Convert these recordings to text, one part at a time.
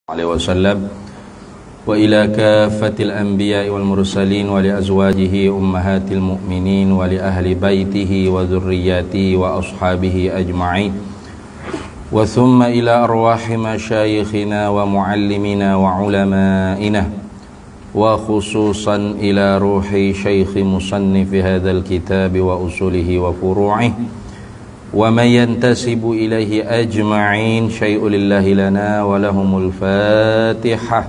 عليه وسلم وإلى كافة الأنبياء والمرسلين ولأزواجه أمهات المؤمنين ولأهل بيته وذرياته وأصحابه أجمعين وثم إلى أرواح مشايخنا ومعلمنا وعلمائنا وخصوصا إلى روح شيخ مصنف هذا الكتاب وأصوله وفروعه ومن ينتسب إليه أجمعين شيء لله لنا ولهم الفاتحة.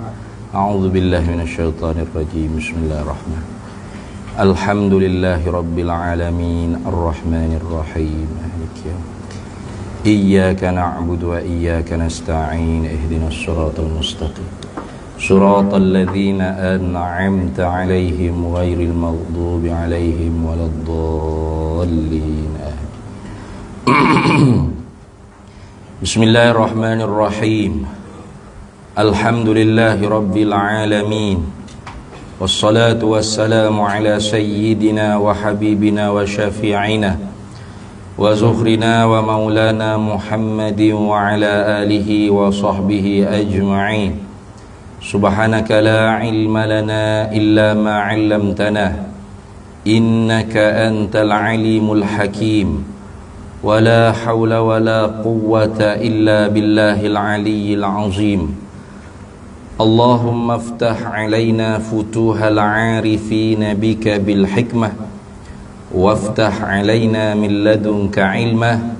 أعوذ بالله من الشيطان الرجيم. بسم الله الرحمن الرحيم. الحمد لله رب العالمين الرحمن الرحيم مالك يوم الدين إياك نعبد وإياك نستعين اهدنا الصراط المستقيم صراط الذين أنعمت عليهم غير المغضوب عليهم ولا الضالين. Bismillahirrahmanirrahim. Alhamdulillahi rabbil alamin. Wassalatu wassalamu ala sayyidina wa habibina wa syafi'ina wa zuhrina wa maulana Muhammadin wa ala alihi wa sahbihi ajma'in. Subhanaka la ilma lana illa ma 'allamtana innaka antal alimul hakim. ولا حول ولا قوة إلا بالله العلي العظيم. اللهم افتح علينا فتوح العارفين بك بالحكمة وافتح علينا من لدنك علما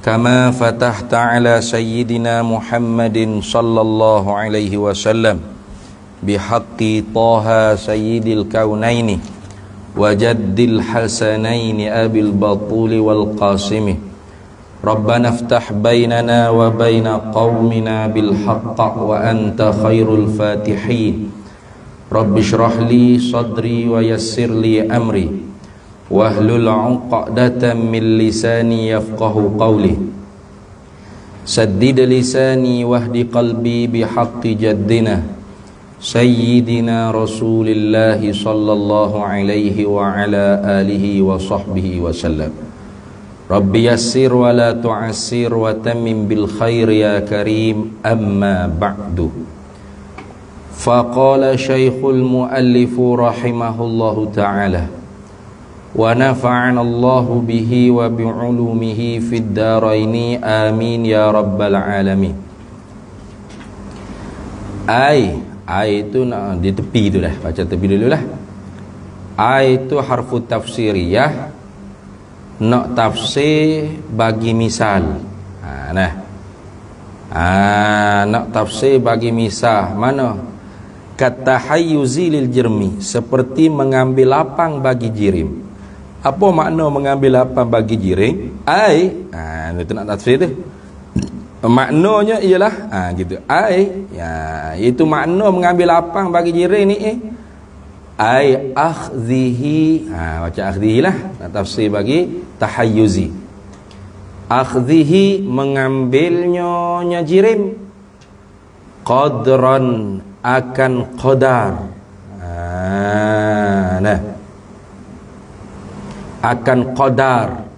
كما فتحت على سيدنا محمد صلى الله عليه وسلم بحق طه سيد الكونين وجد الحسنين أبي البطول والقاسم. ربنا افتح بيننا وبين قومنا بالحق وأنت خير الفاتحين. رب اشرح لي صدري ويسر لي أمري واحلل عقدة من لساني يفقه قولي. سدد لساني واهد قلبي بحق جدنا Sayyidina Rasulillahi sallallahu alaihi wa ala alihi wa sahbihi wa sallam. Rabbi yassir wa la tu'assir wa tammim bil khair ya karim. Amma ba'du. Faqala Syekhul Muallif rahimahullahu ta'ala wa nafa'ana Allahu bihi wa bi'ulumihi fid daraini amin ya rabbal alamin. Ai itu di tepi tu dah, baca tepi dulu lah. Ai itu harfu tafsiriyah, nak tafsir bagi misal. Nak tafsir bagi misal mana? Katahayyuzi lil jirmi, seperti mengambil lapang bagi jirim. Apa makna mengambil lapang bagi jirim? Itu nak tafsir tu. Maknanya ialah gitu. Itu makna mengambil lapang bagi jiran ni akhdhihi. Baca akhdhihi lah. Nak tafsir bagi tahayyuzi. Akhdhihi, mengambilnya jirim. Qadran, akan qadar. Akan qadar.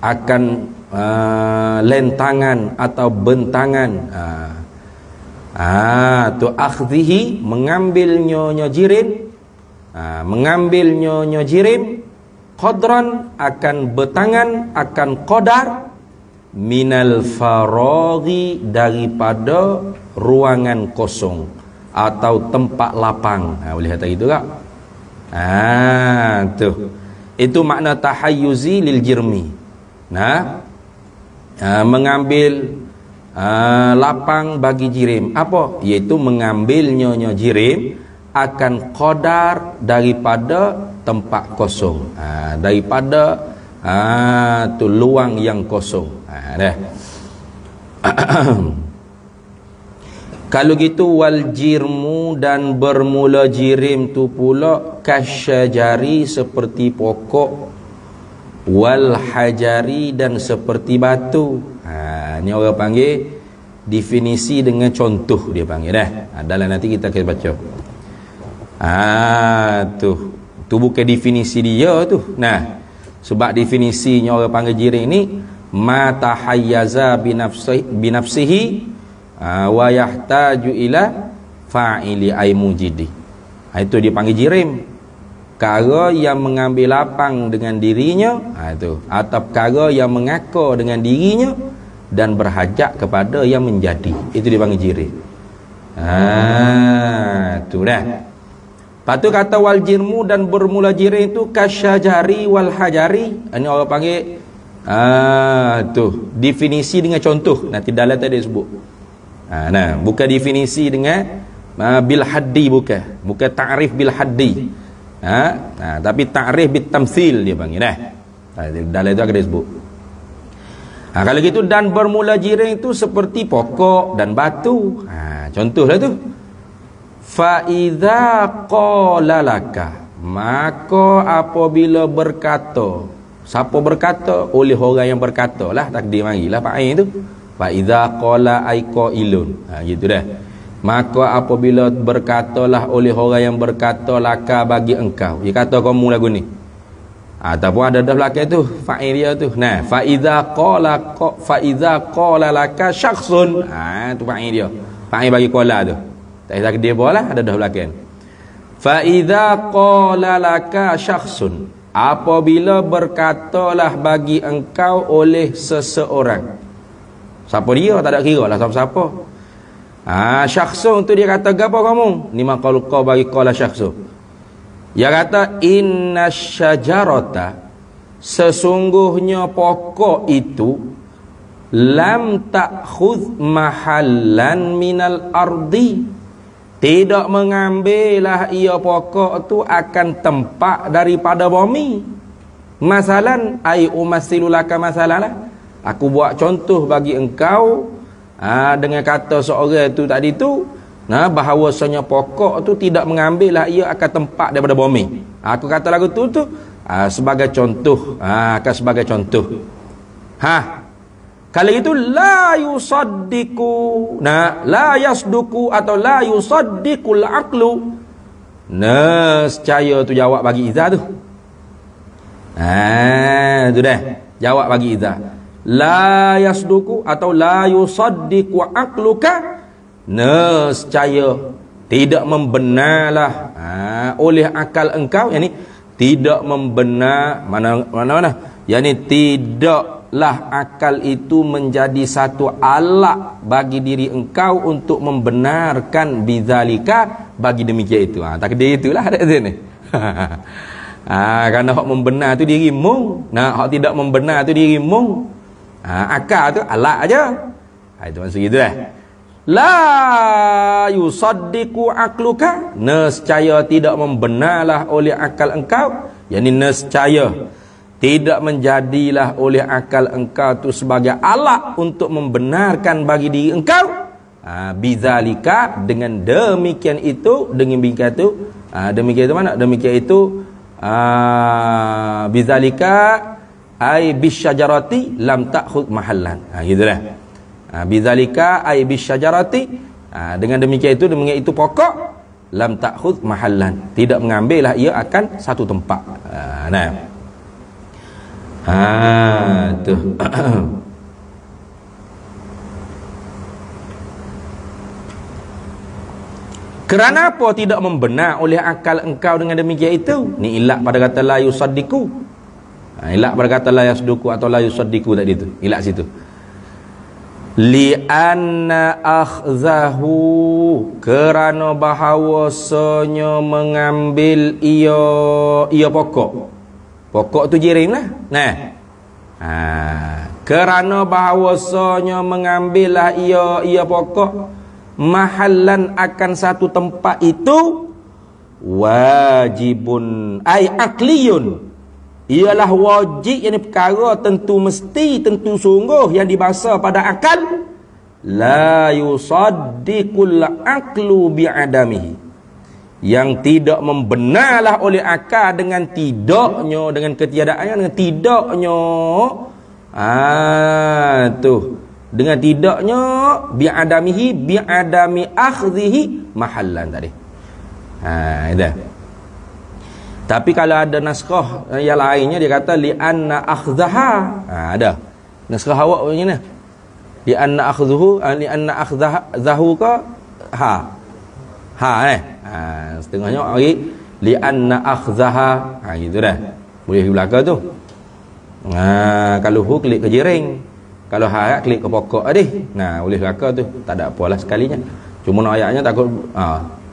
Akan lentangan atau bentangan. Tu akhdhihi, mengambil nyonya jirim. Mengambil nyonya jirim. Qadran, akan bentangan, akan qadar. Minal faraghi, daripada ruangan kosong atau tempat lapang. Boleh kata gitu tak? Itu makna tahayyuzi lil jirmi. Mengambil lapang bagi jirim. Apa? Iaitu mengambil nyonya jirim akan qadar daripada tempat kosong, daripada tu luang yang kosong. Kalau gitu wal jirmu, dan bermula jirim tu pula kasyajari, seperti pokok, wal hajari, dan seperti batu. Ni orang panggil definisi dengan contoh, dia panggil dah. Dalam nanti kita akan baca. Tu bukan definisi dia tu. Sebab definisinya orang panggil jirim ni ma tahayyaza binafsihi Wa yahtaju ila fa'ili ay mujidi. Itu dipanggil jirim. Perkara yang mengambil lapang dengan dirinya, itu, atau perkara yang mengaku dengan dirinya dan berhajat kepada yang menjadi, itu dipanggil jirim. Itu dah. Lepas tu kata wal jirmu, dan bermula jirim itu kasyajari wal hajari. Ini orang panggil tu definisi dengan contoh. Nanti dalam tadi sebut. Nah, bukan definisi dengan bil haddi, bukan ta'rif bil haddi. Tapi ta'rif bit tamthil dia panggil dah. Dalam itu akan disebut. Kalau gitu, dan bermula jirim itu seperti pokok dan batu. Contohlah tu. Fa idza qala laka, maka apabila berkata, siapa berkata? Oleh orang yang berkata lah, takdir marilah fa'il tu. Fa idza qala ay qailun. Gitu dah. Maka apabila berkatalah oleh orang yang berkata laka bagi engkau, dia kata kamu lagu ni, ataupun ada dah belakang tu fa'il dia tu. Nah, fa idza qala laka syakhsun, tu fa'il dia, fa'il bagi qala tu, tak ada dia bola, ada dah belakang. Fa idza qala laka syakhsun, apabila berkatalah bagi engkau oleh seseorang. Siapa dia? Tak ada kira lah siapa-siapa. Syakhsun tu dia kata gapo kamu? Ni maqal kau bagi qala syakhsun. Dia kata inna syajarata, sesungguhnya pokok itu lam ta'khudh mahallan minal ardi, tidak mengambillah ia pokok tu akan tempat daripada bumi. Masalan ai umassilulaka masalah, aku buat contoh bagi engkau dengan kata seorang tu tadi tu, bahawasanya pokok tu tidak mengambillah ia akan tempat daripada bumi. Aku kata lagu tu sebagai contoh, akan sebagai contoh. Kalau itu la yusaddiqu, la yasduku atau la yusaddiqul aqlu. Nescaya tu jawab bagi Iza tu. Tu dah jawab bagi Iza. La yasduku atau la yusaddiqu aqluka, nescaya tidak membenarlah oleh akal engkau, yakni tidak membenar mana yakni tidaklah akal itu menjadi satu alat bagi diri engkau untuk membenarkan bidzalika, bagi demikian itu. Takdir itulah ada di sini. Kerana hak membenar tu dirimu, hak tidak membenar tu dirimu. Akal tu alat aja. Itu maksud gitu dah. La yusaddiqu aqluka, nescaya tidak membenarlah oleh akal engkau, yakni nescaya tidak menjadilah oleh akal engkau tu sebagai alat untuk membenarkan bagi diri engkau. Bidzalika, dengan demikian itu, demikian itu mana? Demikian itu bidzalika ai bisyajarati lam ta'khudh mahallan. Gitulah. Bidzalika ai bisyajarati, dengan demikian itu pokok, lam ta'khudh mahallan, tidak mengambillah ia akan satu tempat. Tu. Kerana apa tidak membenar oleh akal engkau dengan demikian itu? Ni ilak pada kata la yusaddiqu. Ilak pada kata la yasduku atau la yusaddiqu tadi tu. Ilak situ. Li'anna akhzahu, kerana bahawasanya mengambil ia pokok. Pokok tu jirim lah. Kerana bahawasanya mengambillah ia pokok mahallan akan satu tempat itu, wajibun ay akliyun, ialah wajib, yang perkara tentu mesti, tentu sungguh yang dibahasa pada akal. La yusaddiqul aqlu bi'adamihi, yang tidak membenarlah oleh akal dengan tidaknya, dengan ketiadaannya, dengan tidaknya dengan tidaknya bi'adamihi, bi'adami akhdhihi mahallan tadi. Itu. Tapi kalau ada naskah yang lainnya dia kata li anna akhzaha. Ada naskah awak punya ni. Li anna akhdahu ka ha. Setengahnya li anna akhdaha. Gitu dah. Boleh di belakang tu. Kalau hu klik ke jiring, kalau ha klik ke pokok adik. Boleh belakang tu. Tak ada apalah sekalinya. Cuma ayatnya takut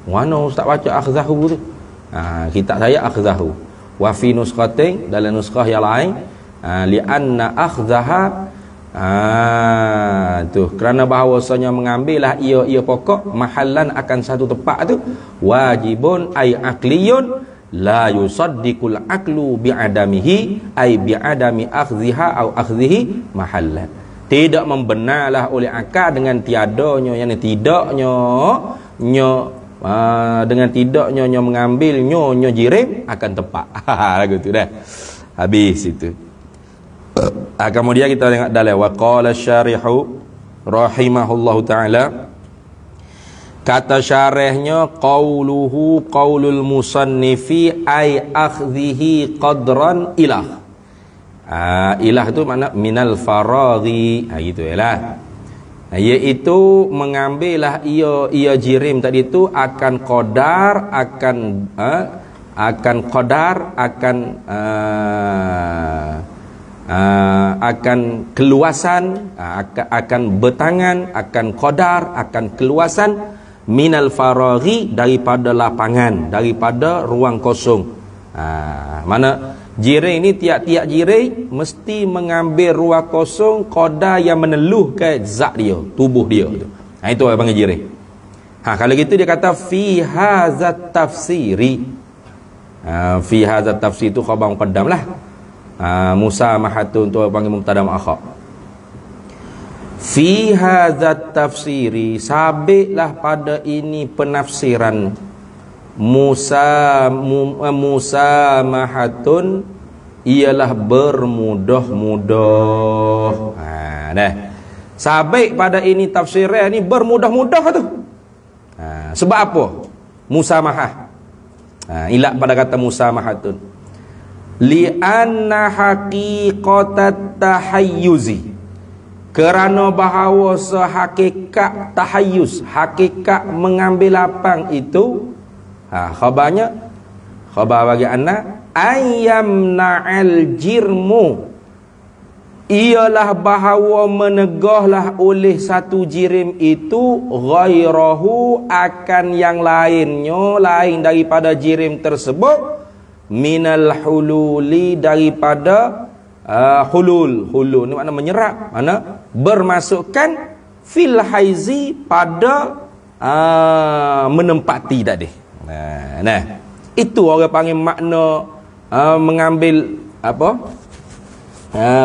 mana ustaz baca akhdahu tu. Kitab saya akhdahu. Wa fi nuskhatin, dalam nuskah yang lain li anna akhdaha tu kerana bahawasanya mengambillah ia pokok mahallan akan satu tempat tu wajibun ay aqliyun la yusaddiqul aqlu bi'adamihi ay bi'adami akhdhiha au akhdhihi mahallan. Tidak membenarlah oleh akal dengan tiadanya, yang tidaknya dengan tidaknya mengambil nyo jirim akan tepat. Lagu tu dah. Habis itu. Kemudian kita tengok dalam wa qala syarihu rahimahullahu taala, kata syarihnya qauluhu qaulul musannifi ay akhdhihi qadran ilah. Ilah tu makna minal faraghi, gitu yalah. Iaitu mengambillah ia jirim tadi itu akan qadar, akan keluasan, akan betangan, akan qadar, akan keluasan minal faraghi, daripada lapangan, daripada ruang kosong. Mana jiring ni tiap-tiap jiring mesti mengambil ruang kosong qadar yang meneluh ke zat dia, tubuh dia tu. Itu orang panggil jiring. Kalau gitu dia kata fi hadzat tafsiri. Fi hadzat tafsir tu khabar muqaddam lah. Musa mahatun tu panggil mubtada muakhar. Fi hadzat tafsiri, sabitlah pada ini penafsiran Musa mahatun ialah bermudah-mudah. Dah. Sabit pada ini tafsiran ni bermudah-mudah tu. Sebab apa? Musa mahah. Ilat pada kata Musa mahatun. Li'anna haqiqatat tahayyuzi, kerana bahawa sehakikat tahayyuz, hakikat mengambil lapang itu, khabarnya, khabar bagi anna ayyamna'al jirmu, ialah bahawa menegahlah oleh satu jirim itu ghairahu, akan yang lainnya, lain daripada jirim tersebut, minal hululi, daripada hulul ni makna menyerap, makna bermasukkan fil haizi, pada menempati tadi. Itu orang panggil makna mengambil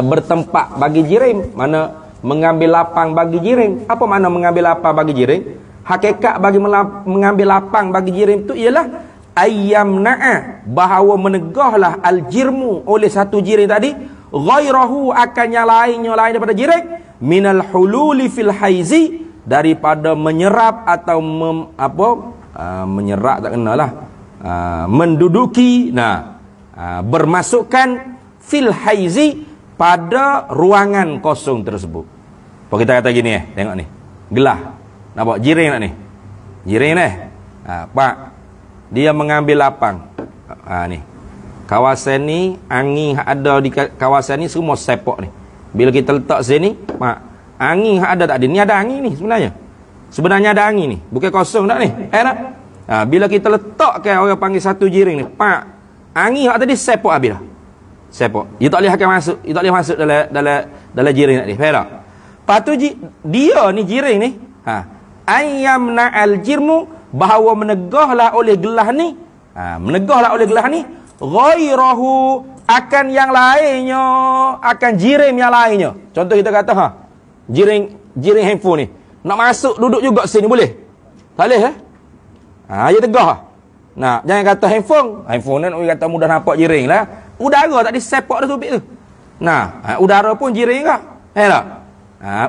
bertempat bagi jirim, mana mengambil lapang bagi jirim. Apa makna mengambil lapang bagi jirim? Hakikat bagi mengambil lapang bagi jirim itu ialah ayyamna'a, bahawa menegahlah al-jirmu oleh satu jirim tadi ghairahu, akan yang lain daripada jirim, minal hululi fil haizi, daripada menyerap atau menyerap tak kenalah, menduduki, bermasukkan fil haizi, pada ruangan kosong tersebut. Apa kita kata gini tengok ni, gelah nampak jiring tak ni, jiring ni, pak dia mengambil lapang, ni kawasan ni, angin ada di kawasan ni semua sepok ni. Bila kita letak sini, pak, angin ada tak ada, ni ada angin ni sebenarnya ada angin ni, bukan kosong tak ni, tak? Bila kita letak ke orang panggil satu jiring ni, pak, angin tadi sepok habis dah. Sepok. Dia tak boleh akan masuk. Dia tak boleh masuk dalam jiring tadi. Faham tak? Lepas tu dia ni jiring ni, ayyamna al-jirmu, bahawa menegahlah oleh gelah ni, menegahlah oleh gelah ni ghairahu, akan yang lainnya, akan jirim yang lainnya. Contoh kita kata jiring handphone ni nak masuk duduk juga sini boleh? Tak boleh dia tegah. Jangan kata handphone ni nak kata mudah nampak jiring lah. Udara tak disepok dah tubik tu. Udara pun jiring kah? Tak?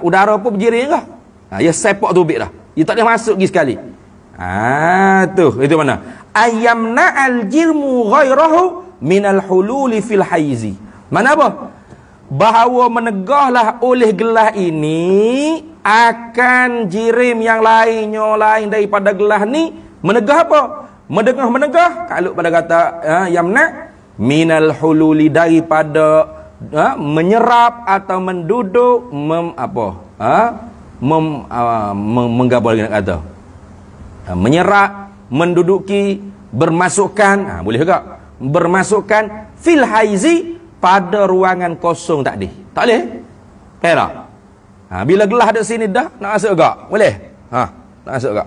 Udara pun jiring kah? Dia sepok tubik dah. Dia tak boleh masuk lagi sekali. Itu mana? Ayyamna al-jirmu ghairahu minal hululi fil haizi. Mana apa? Bahawa menegahlah oleh gelah ini akan jirim yang lainnya lain daripada gelas ni menegah apa? Menegah kalau pada kata yamna minal hululi daripada menyerap atau menduduk menggabal kata menyerap, menduduki, bermasukkan, boleh juga bermasukkan fil haizi pada ruangan kosong tadi. Tak boleh? Tak. Bila gelas ada sini dah nak masuk juga. Boleh? Nak masuk juga.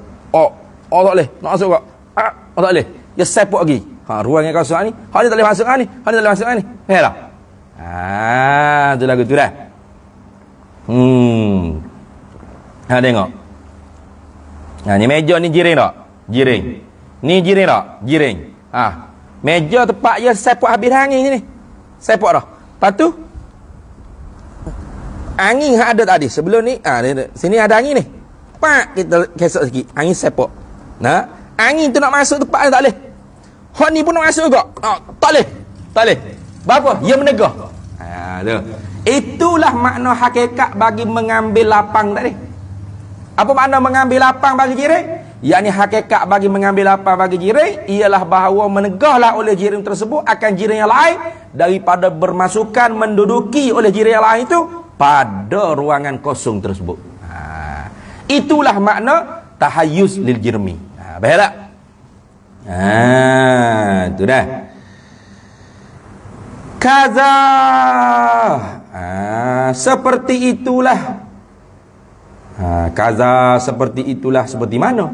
Tak boleh. Nak masuk juga. Tak boleh. Dia sepok lagi. Ruangan kosong ni, hak ni tak boleh masuk ni, hak ni tak boleh masuk ni. Tak. Tu lagu tu dah. Tengok. Ni meja ni jiring tak? Jiring. Ni jiring tak? Jiring. Meja tempat dia sepok habis angin ni. Sepok dah. Lepas tu angin yang ada tadi sebelum ni, sini ada angin ni. Pak kita kesok sikit, angin sepok. Angin tu nak masuk tempat ni tak boleh. Hak ni pun nak masuk juga. Tak boleh. Tak boleh. Berapa? Dia menegah. Tu. Itulah makna hakikat bagi mengambil lapang tadi. Apa makna mengambil lapang bagi jirim? Yakni hakikat bagi mengambil lapang bagi jirim ialah bahawa menegahlah oleh jirim tersebut akan jirim yang lain daripada bermasukan menduduki oleh jirim yang lain itu pada ruangan kosong tersebut. Itulah makna tahayyuz lil jirmi. Baik tak? Itu dah. Kaza. Seperti itulah. Kaza seperti itulah. Seperti mana?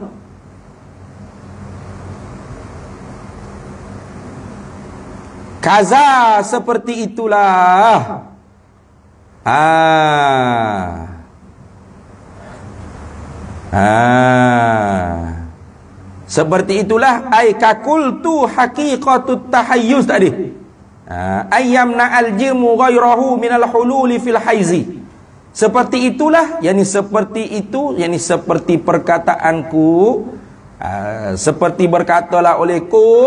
Kaza seperti itulah. Seperti itulah ai kakultu haqiqatut tahayyuz tadi. Ayyamna al-jirmu ghairahu minal hululi fil haizi. Seperti itulah, yakni seperti itu, yakni seperti perkataanku, seperti berkatalah olehku,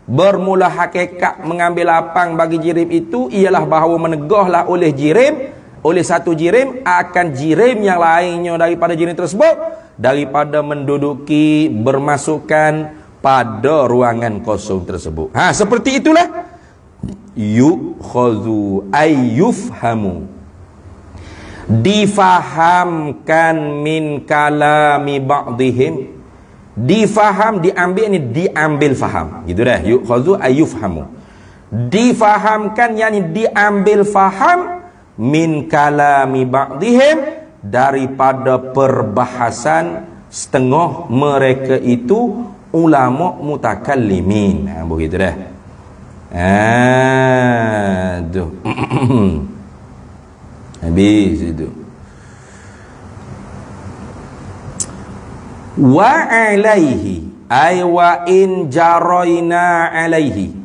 bermula hakikat mengambil lapang bagi jirim itu ialah bahawa menegahlah oleh jirim, oleh satu jirim akan jirim yang lainnya daripada jirim tersebut daripada menduduki bermasukkan pada ruangan kosong tersebut. Seperti itulah yukhadhu ay yufhamu, difahamkan min kalami ba'dihim, difaham, diambil ni diambil faham gitu dah. Yukhadhu ay yufhamu, difahamkan yakni diambil faham min kalami ba'dihim daripada perbahasan setengah mereka itu ulama mutakallimin. Begitu dah. Tu. Habis itu. Wa alaihi ay wa in jaraina alaihi.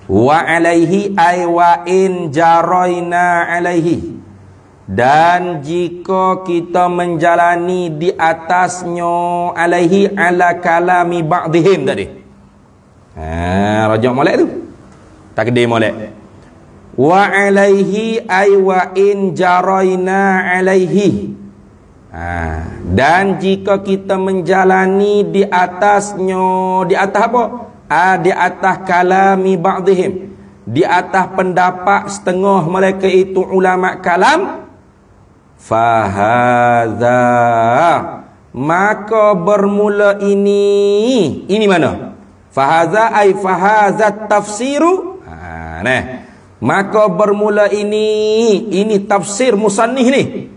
Wa alaihi ay wa in jaraina alaihi. Dan jika kita menjalani di atasnya alaihi ala kalami ba'dihim tadi. Rajak molek tu. Takdir molek. Wa alaihi ay wa in jaraina alaihi. Dan jika kita menjalani di atasnya, di atas apa? Di atas kalami ba'dihim, di atas pendapat setengah mereka itu ulama kalam, fahadha, maka bermula ini mana? Fahadha ay fahadha tafsiru. Maka bermula ini tafsir musannif ni.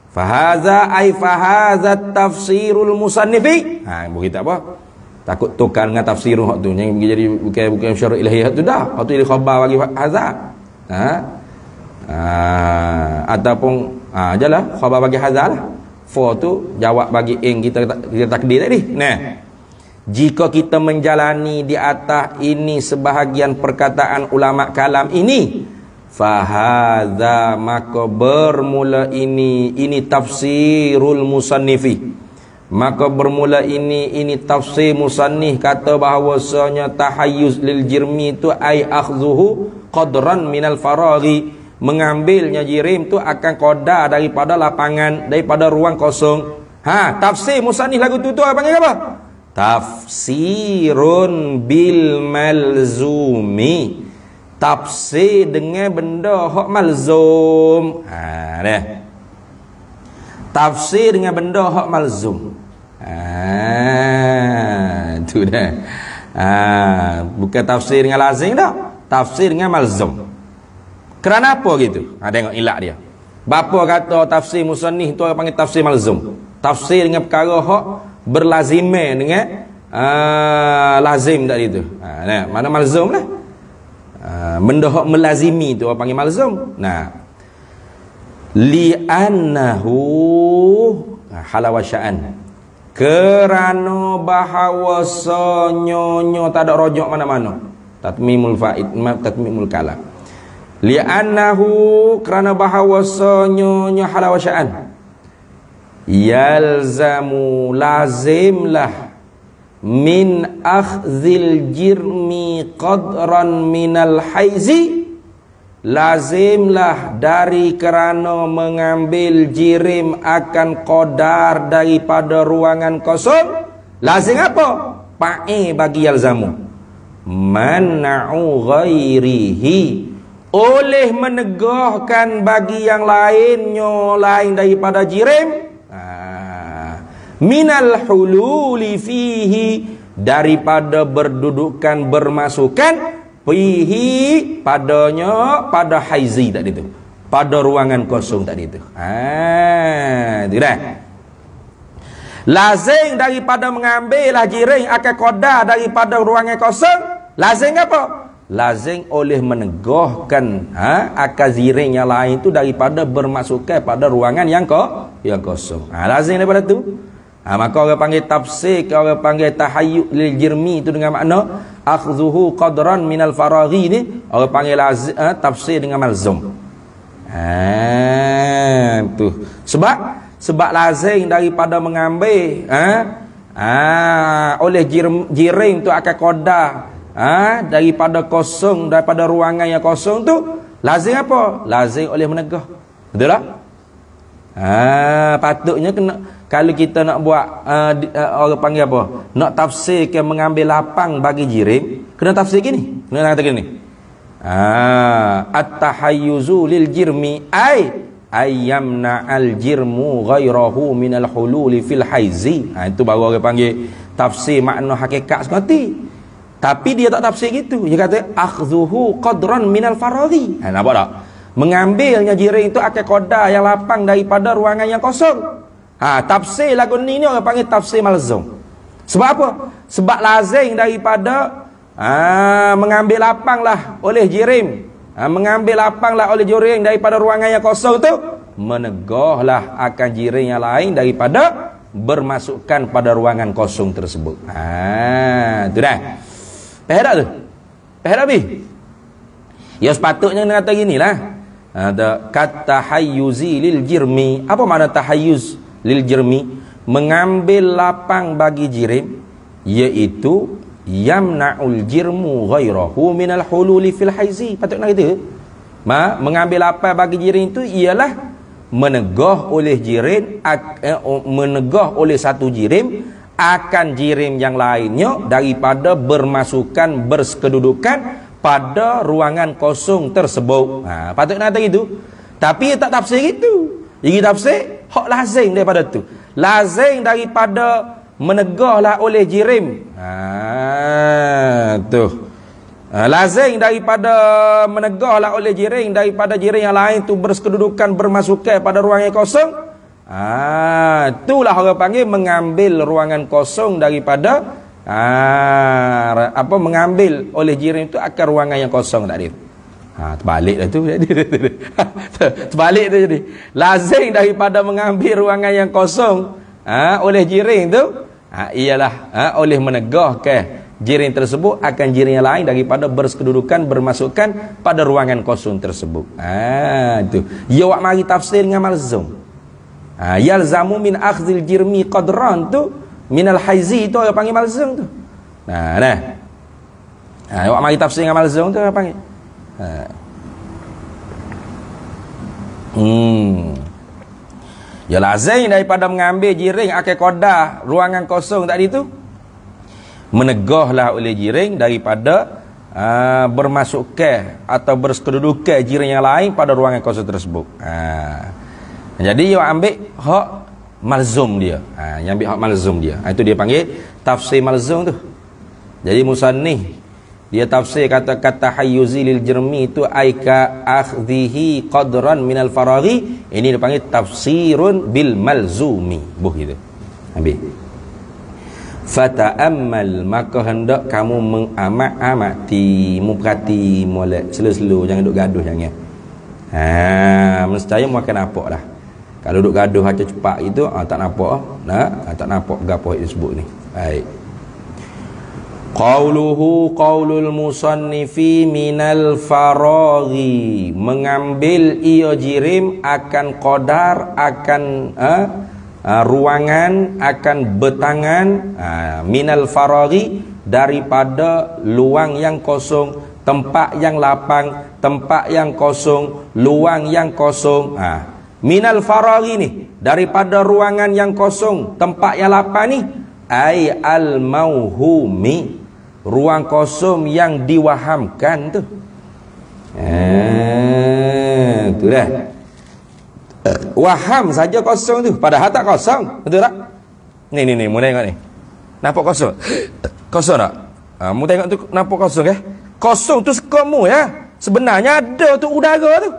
Fahadha ay fahadha tafsirul musannifi. Begitu apa? Takut tukar dengan tafsir hak tu yang jadi bukan syarah ilahi hak tu dah. Hak tu ilahi khabar bagi hadza. Ataupun ajalah khabar bagi hadza lah. Fa tu jawab bagi kita takdir tadi. Jika kita menjalani di atas ini sebahagian perkataan ulama kalam ini, fahadza, maka bermula ini tafsirul musannifi. Maka bermula ini tafsir musannif kata bahawasanya tahayyuz lil jirmi itu ay akhzuhu qadran minal faraghi, mengambilnya jirim tu akan qada daripada lapangan, daripada ruang kosong. Tafsir musannif lagu tu apa panggil apa? Tafsirun bil malzumi. Tafsir dengan benda hak malzum. Dah. Tafsir dengan benda hak malzum. Itu dah. Bukan tafsir dengan lazim dah. Tafsir dengan malzum. Kerana apa gitu? Tengok ilak dia. Bapa kata tafsir musannif tu orang panggil tafsir malzum. Tafsir dengan perkara hak berlazimah dengan lazim tadi tu. Mana malzum lah. Benda hak melazimi tu orang panggil malzum. Li'annahu halawasya'an, kerana bahawasa nyonya tak ada rojok mana-mana. Tatmimul faid, tatmimul kalam. Li'annahu, kerana bahawasa nyonya halawasya'an, yalzamu, lazimlah, min akhzil jirmi qadran minal haizi, lazimlah dari kerana mengambil jirim akan qadar daripada ruangan kosong. Lazim apa? Pa'i bagi yalzamu man'u ghairihi, oleh menegahkan bagi yang lainnya lain daripada jirim, minal hululi fihi, daripada berdudukan bermasukan, fihi padanya, pada haizi tadi tu, pada ruangan kosong tadi tu. Tidak. Lazim daripada mengambillah jirim akan qada daripada ruangan kosong. Lazim apa? Lazim oleh menegahkan akan jirim yang lain tu daripada bermasukan pada ruangan yang kosong. Lazim daripada tu. Maka orang panggil tafsir, orang panggil tahayyul lil jirmi itu dengan makna akhdhuhu qadran minal faraghi ni, orang panggil tafsir dengan malzum. Tu sebab lazim daripada mengambil oleh jirim tu akan qada daripada kosong, daripada ruangan yang kosong tu. Lazim apa? Lazim oleh menegah. Betul tak? Patutnya kena, kalau kita nak buat orang panggil apa, nak tafsirkan mengambil lapang bagi jirim, kena tafsir gini, kena kata gini, at-tahayyuzu lil jirmi ayyamna al jirmu ghairahu minal hululi fil haizi. Itu baru orang panggil tafsir makna hakikat sekali. Tapi dia tak tafsir gitu, dia kata akhdhuhu qadran minal faraghi. Nampak tak? Mengambilnya jirim itu akan qada yang lapang daripada ruangan yang kosong. Tafsir lagu ni orang panggil tafsir malzum. Sebab apa? Sebab lazim daripada mengambil lapang lah oleh jirim, mengambil lapang lah oleh jirim daripada ruangan yang kosong tu, menegahlah akan jirim yang lain daripada bermasukkan pada ruangan kosong tersebut. Tu dah. Faham tak tu? Faham tak bi? Ya sepatutnya kena kata ginilah. Kata hayyuzi lil jirmi. Apa makna tahayyuz lil jirmi? Mengambil lapang bagi jirim, iaitu yamna'ul jirmu ghairahu minal hululi fil haizi. Patutnya kita mengambil lapang bagi jirim itu ialah menegah oleh jirim, menegah oleh satu jirim akan jirim yang lainnya daripada bermasukan, berkedudukan pada ruangan kosong tersebut. Patutnya kata gitu. Tapi tak tafsir gitu. Jadi tafsir hak lazim daripada tu. Lazim daripada menegahlah oleh jirim. Lazim daripada menegahlah oleh jirim daripada jirim yang lain tu berkedudukan bermasukan pada ruangan kosong. Itulah orang panggil mengambil ruangan kosong daripada mengambil oleh jirim itu akan ruangan yang kosong tadi. Terbalik dah tu. Terbalik tu jadi. Lazim daripada mengambil ruangan yang kosong oleh jirim tu ialah oleh menegahkan jirim tersebut akan jirim yang lain daripada berkedudukan bermasukkan pada ruangan kosong tersebut. Itu. Ya wak mari tafsir dengan malzum. Yalzamu min akhdhil jirmi qadran tu minal haizi, tu orang panggil malzum tu. Awak mari tafsir dengan malzum tu orang panggil. Ya lazim daripada mengambil jiring akal qadar ruangan kosong tadi tu, menegahlah oleh jiring daripada bermasukkan atau berkedudukan jiring yang lain pada ruangan kosong tersebut. Jadi dia ambil hak malzum dia. Yang ambil hak malzum dia. Itu dia panggil tafsir malzum tu. Jadi musannif dia tafsir kata-kata hayyuzi lil jermi itu aika akhdhihi qadran minal faraghi. Ini dipanggil tafsirun bil malzumi. Gitu. Ambil. Fata'ammal, maka hendak kamu mengamat-amati, muperhati molek selu-selu, jangan duk gaduh jangan. Mestinya makan nampak dah. Kalau duk gaduh aja cepat gitu, tak nampak. Tak nampak gapo disebut ni. Baik. Qauluhu qaulul musannifi minal faraghi, mengambil ia jirim akan qadar, akan ruangan, akan betangan, minal faraghi, daripada luang yang kosong, tempat yang lapang, tempat yang kosong, luang yang kosong. Minal faraghi ni, daripada ruangan yang kosong, tempat yang lapang ni, ai al mauhumi, ruang kosong yang diwahamkan tu. Tu dah. Waham saja kosong tu, padahal tak kosong, betul tak? Ni mu tengok ni. Nampak kosong? Kosong tak? Mu tengok tu nampak kosong ke? Kosong tu sekamu ya. Sebenarnya ada tu udara tu.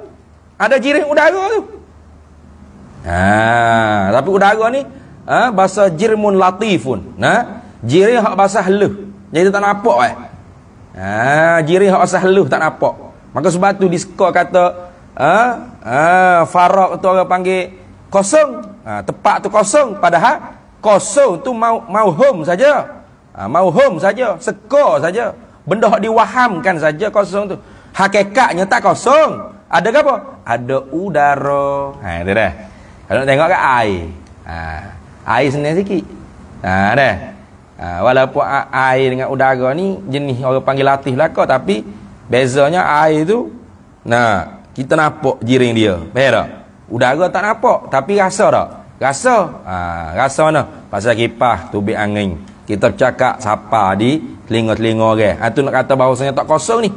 Ada jiring udara tu. Tapi udara ni bahasa jirmun latifun. Jiring hak bahasa haluh. Jadi tak nampak jiring hak bahasa haluh tak nampak. Maka sebab tu diska kata faraq tu orang panggil kosong. Tempat tu kosong, padahal kosong tu mauhum saja. Mauhum saja, seka saja. Benda hak diwahamkan saja kosong tu. Hakikatnya tak kosong. Ada apa? Ada udara. Itu dah. Kalau nak tengok kat air. Air senang sikit. Dah. Walaupun air dengan udara ni jenis orang panggil latih belaka, tapi bezanya air tu kita nampak jiring dia. Faham tak? Udara tak nampak, tapi rasa tak? Rasa. Rasa mana? Pasal kipas tubik angin. Kita bercakap sapa di telinga-telinga orang. Tu nak kata bahawasanya tak kosong ni.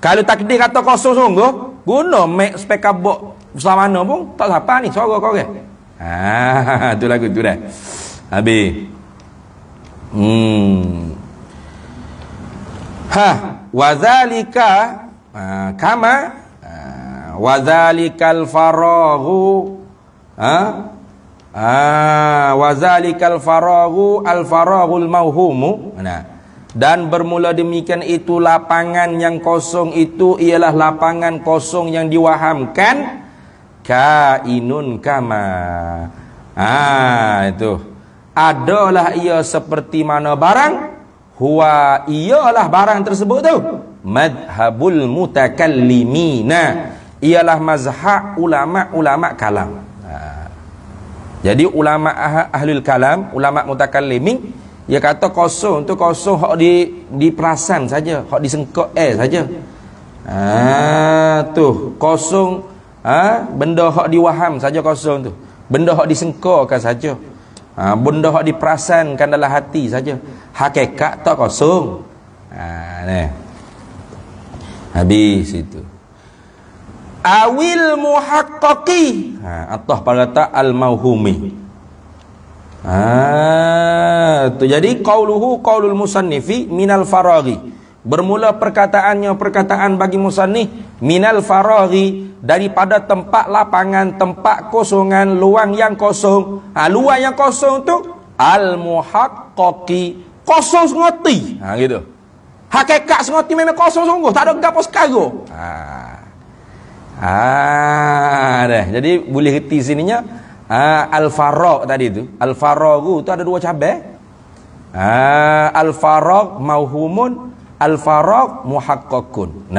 Kalau takdir kata kosong sungguh, guna mic speaker box besar mana pun tak sapa ni suara kau orang. Tu lagu tu dah. Habis. Wazalika kama wazalikal faraghu wazalikal faraghu al faraghul mauhumu. Dan bermula demikian itu lapangan yang kosong itu ialah lapangan kosong yang diwahamkan, kainun kama. Itu adalah ia seperti mana barang, huwa ialah barang tersebut tu madhabul mutakallimina, ialah mazhab ulama-ulama kalam. Jadi ulama ahlul kalam, ulama mutakallimin, dia kata kosong tu kosong hak di perasan saja, hak disengkok saja. Tu kosong, benda hak diwaham saja kosong tu, benda hak disengkokkan saja. Benda hak diperasankan dalam hati saja, hakikat tak kosong. Habis itu. Awil muhaqqaqi, atah pada ta al mauhumi. Tu jadi qauluhu qaulul musannifi minal faraghi, bermula perkataannya perkataan bagi musannif minal faraghi, daripada tempat lapangan, tempat kosongan, luang yang kosong. Luang yang kosong tu al muhaqqaqi, kosong sengoti. Gitu. Hakikat sengoti memang kosong sungguh, tak ada gapo sekaro. Dah. Jadi boleh reti sininya al faragh tadi tu. Al faraghu tu ada dua cabang. Al faragh mauhumun, al faragh muhaqqaqun.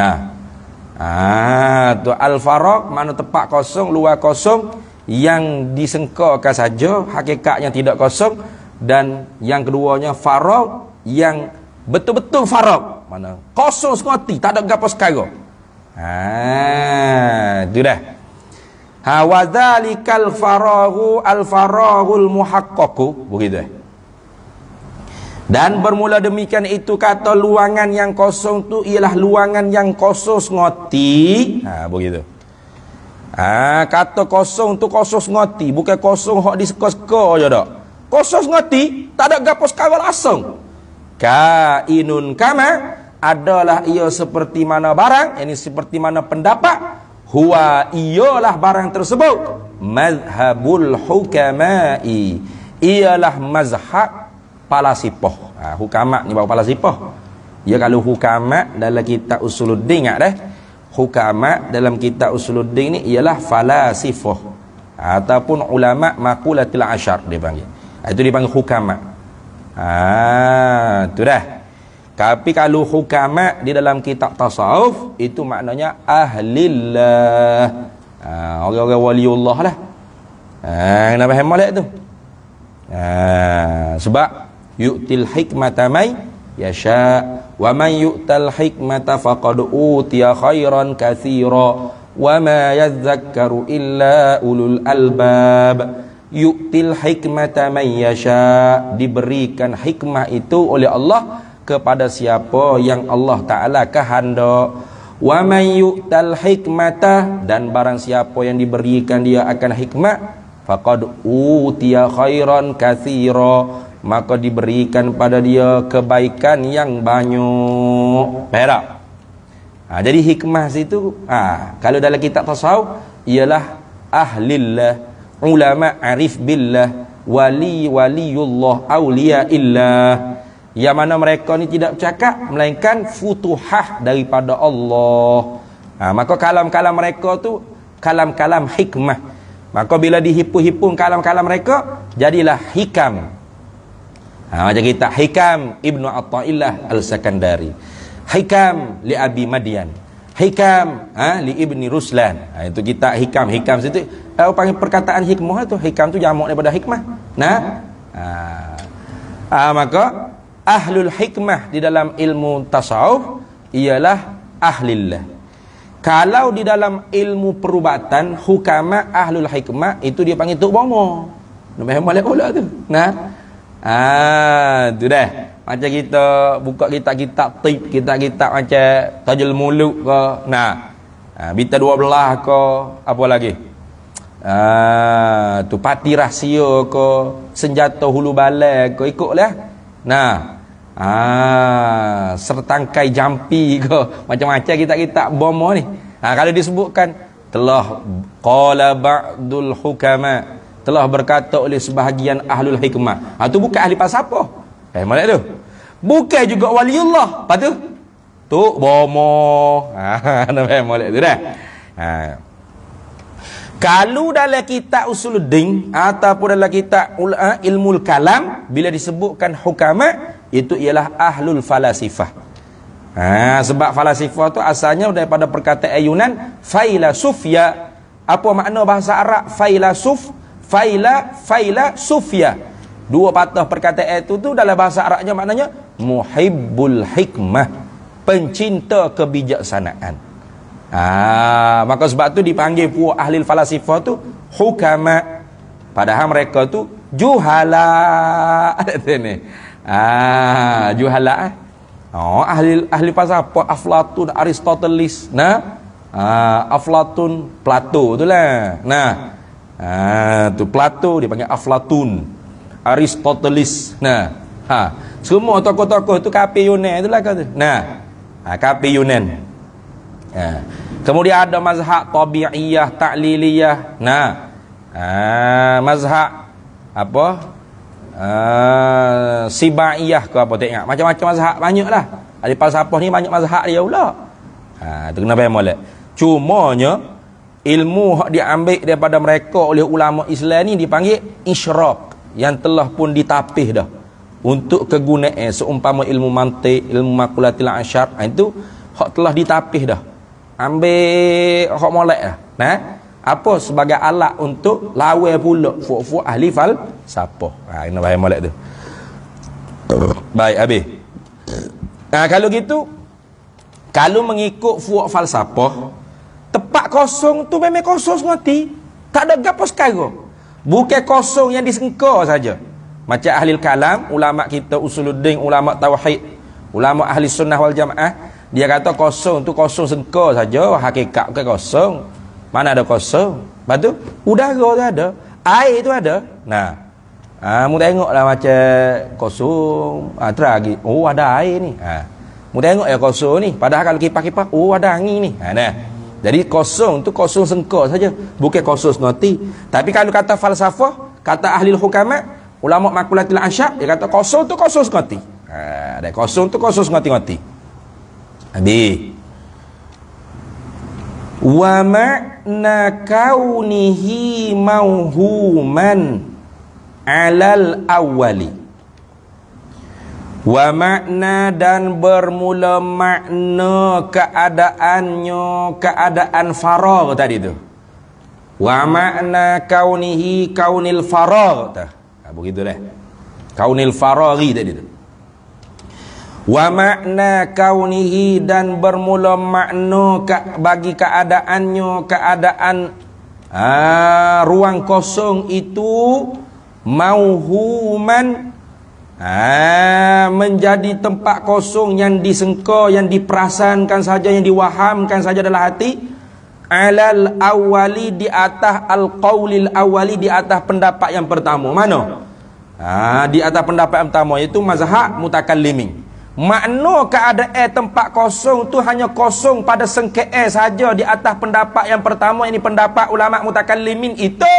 Tu al-faraq mana tempat kosong, luar kosong yang disengkokkan saja, hakikatnya tidak kosong. Dan yang keduanya faraq yang betul-betul faraq, mana kosong sekali, tak ada gapo sekara. Itu dah. Ha wa dzalikal faraghu al faraghul muhaqqaqu, begitu. Dan bermula demikian itu kata luangan yang kosong tu ialah luangan yang kosong ngoti. Ha begitu. Kata kosong tu kosong ngoti, bukan kosong hok diseka-seka aja dak. Kosong ngoti, tak ada gapo sekawal asong. Kainun kama, adalah ia seperti mana barang, ini seperti mana pendapat, huwa ialah barang tersebut mazhabul hukama'i, ialah mazhab palasipoh. Hukama ni bawa palasipoh. Ya kalau hukama dalam kitab Usuluddin ingat dah. Hukama dalam kitab Usuluddin ni ialah falasifah ataupun ulama maqulatil asyar dia panggil. Itu dipanggil hukama. Tu dah. Tapi kalau hukama di dalam kitab tasawuf itu maknanya ahlillah. Orang-orang waliullah lah. Kenapa hemat tu? Sebab yu'til hikmata may yasha wa man yu'tal hikmata faqad utiya khairan katsira wa ma yadhakkaru illa ulul albab. Yu'til hikmata may yasha, diberikan hikmah itu oleh Allah kepada siapa yang Allah Ta'ala kehendak. Wa man yu'tal hikmata, dan barang siapa yang diberikan dia akan hikmah, faqad utiya khairan katsira, maka diberikan pada dia kebaikan yang banyak. Perak. Jadi hikmah situ kalau dalam kitab tasawuf ialah ahlillah, ulama arif billah, waliullah, aulia illah, yang mana mereka ni tidak bercakap melainkan futuhah daripada Allah. Maka kalam-kalam mereka tu kalam-kalam hikmah. Maka bila dihipu-hipu kalam-kalam mereka, jadilah hikam. Macam kita Hikam Ibnu Athaillah Al-Sakandari, Hikam li Abi Madyan, Hikam li Ibni Ruslan. Itu kita hikam. Hikam situ panggil perkataan hikmah tu. Hikam tu jamak daripada hikmah. Maka ahlul hikmah di dalam ilmu tasawuf ialah ahlillah. Kalau di dalam ilmu perubatan hukama ahlul hikmah itu dia panggil tok bomo. Nama malak pula tu. Tu dah. Macam kita buka kitab-kitab tib, kitab-kitab macam Tajul Muluk ke, Bita 12 ke, apa lagi? Tu Pati Rahsia ke, Senjata Hulu Balai ke, ikutlah. Sertangkai Jampi ke, macam-macam kitab-kitab bomo ni. Kalau disebutkan telah qala ba'dul hukama, telah berkata oleh sebahagian ahlul hikmah. Itu bukan ahli falsafah. Mana tu? Bukan juga waliullah. Lepas tu tok bomo. Nampak molek tu dah. Kalau dalam kitab Usuluddin ataupun dalam kitab ilmul kalam, bila disebutkan hukama, itu ialah ahlul falasifah. Sebab falasifah tu asalnya daripada perkataan Yunan failasufya. Apa makna bahasa Arab failasuf? Faila sufya. Dua patah perkataan itu tu dalam bahasa Arabnya maknanya muhibbul hikmah, pencinta kebijaksanaan. Maka sebab tu dipanggil puak ahli falasifah tu hukama, padahal mereka tu juhala. Juhala. Ahli falsafah Aflatun, Aristoteles, Aflatun, Plato itulah. Tu Plato dipanggil Aflatun, Aristoteles. Semua tokoh-tokoh tu kafir Yunan itulah kata. Kafir Yunan. Kemudian ada mazhab tabi'iyah, ta'liliyah. Mazhab apa? Sibaiyah ke apa tak ingat. Macam-macam mazhab banyaklah. Ahli falsafah ni banyak mazhab dia pula. Tu kena faham molek. Cumanya ilmu hak diambil daripada mereka oleh ulama Islam ni dipanggil isyraq, yang telah pun ditapih dah untuk kegunaan seumpama ilmu mantik, ilmu maqulatil asyar. Itu hak telah ditapih dah, ambil hak molek dah. Apa sebagai alat untuk lawan pula fuak-fuak ahli falsafah. Kena faham molek tu. Baik habis. Kalau gitu, kalau mengikut fuak falsafah, tepat kosong tu memang kosong semati. Tak ada gapo sekarang. Bukan kosong yang disengka saja. Macam ahli kalam, ulama kita usuluddin, ulama tauhid, ulama ahli sunnah wal jamaah, dia kata kosong tu kosong sengka saja, hakikat bukan kosong. Mana ada kosong? Lepas tu udara tu ada, air tu ada. Nah, mu tengoklah macam kosong, teragi. Oh, ada air ni. Mu tengok ya kosong ni. Padahal kalau kipas-kipas, oh ada angin ni. Nah. Jadi kosong tu kosong sengka saja, bukan kosong senoti. Tapi kalau kata falsafah, kata ahli hukama, ulama makulatil asyak, dia kata kosong tu kosong senoti. Ada kosong tu kosong senoti-ngoti. Habis. Wa ma'na kaunihi mauhuman 'alal awwali. Wa makna dan bermula makna keadaannya keadaan faragh tadi tu. Wa makna kaunihi kaunil faragh. Begitu dah. Kaunil faraghi tadi tu. Wa makna kaunihi dan bermula makna bagi keadaannya keadaan ruang kosong itu mauhuman, menjadi tempat kosong yang disengka, yang diperasankan saja, yang diwahamkan saja dalam hati. Alal awali, di atas al-qaulil awali, di atas pendapat yang pertama. Mana? Di atas pendapat yang pertama, iaitu mazhab mutakallimin. Makna keadaan tempat kosong tu hanya kosong pada sengkee saja di atas pendapat yang pertama. Ini pendapat ulama mutakallimin itu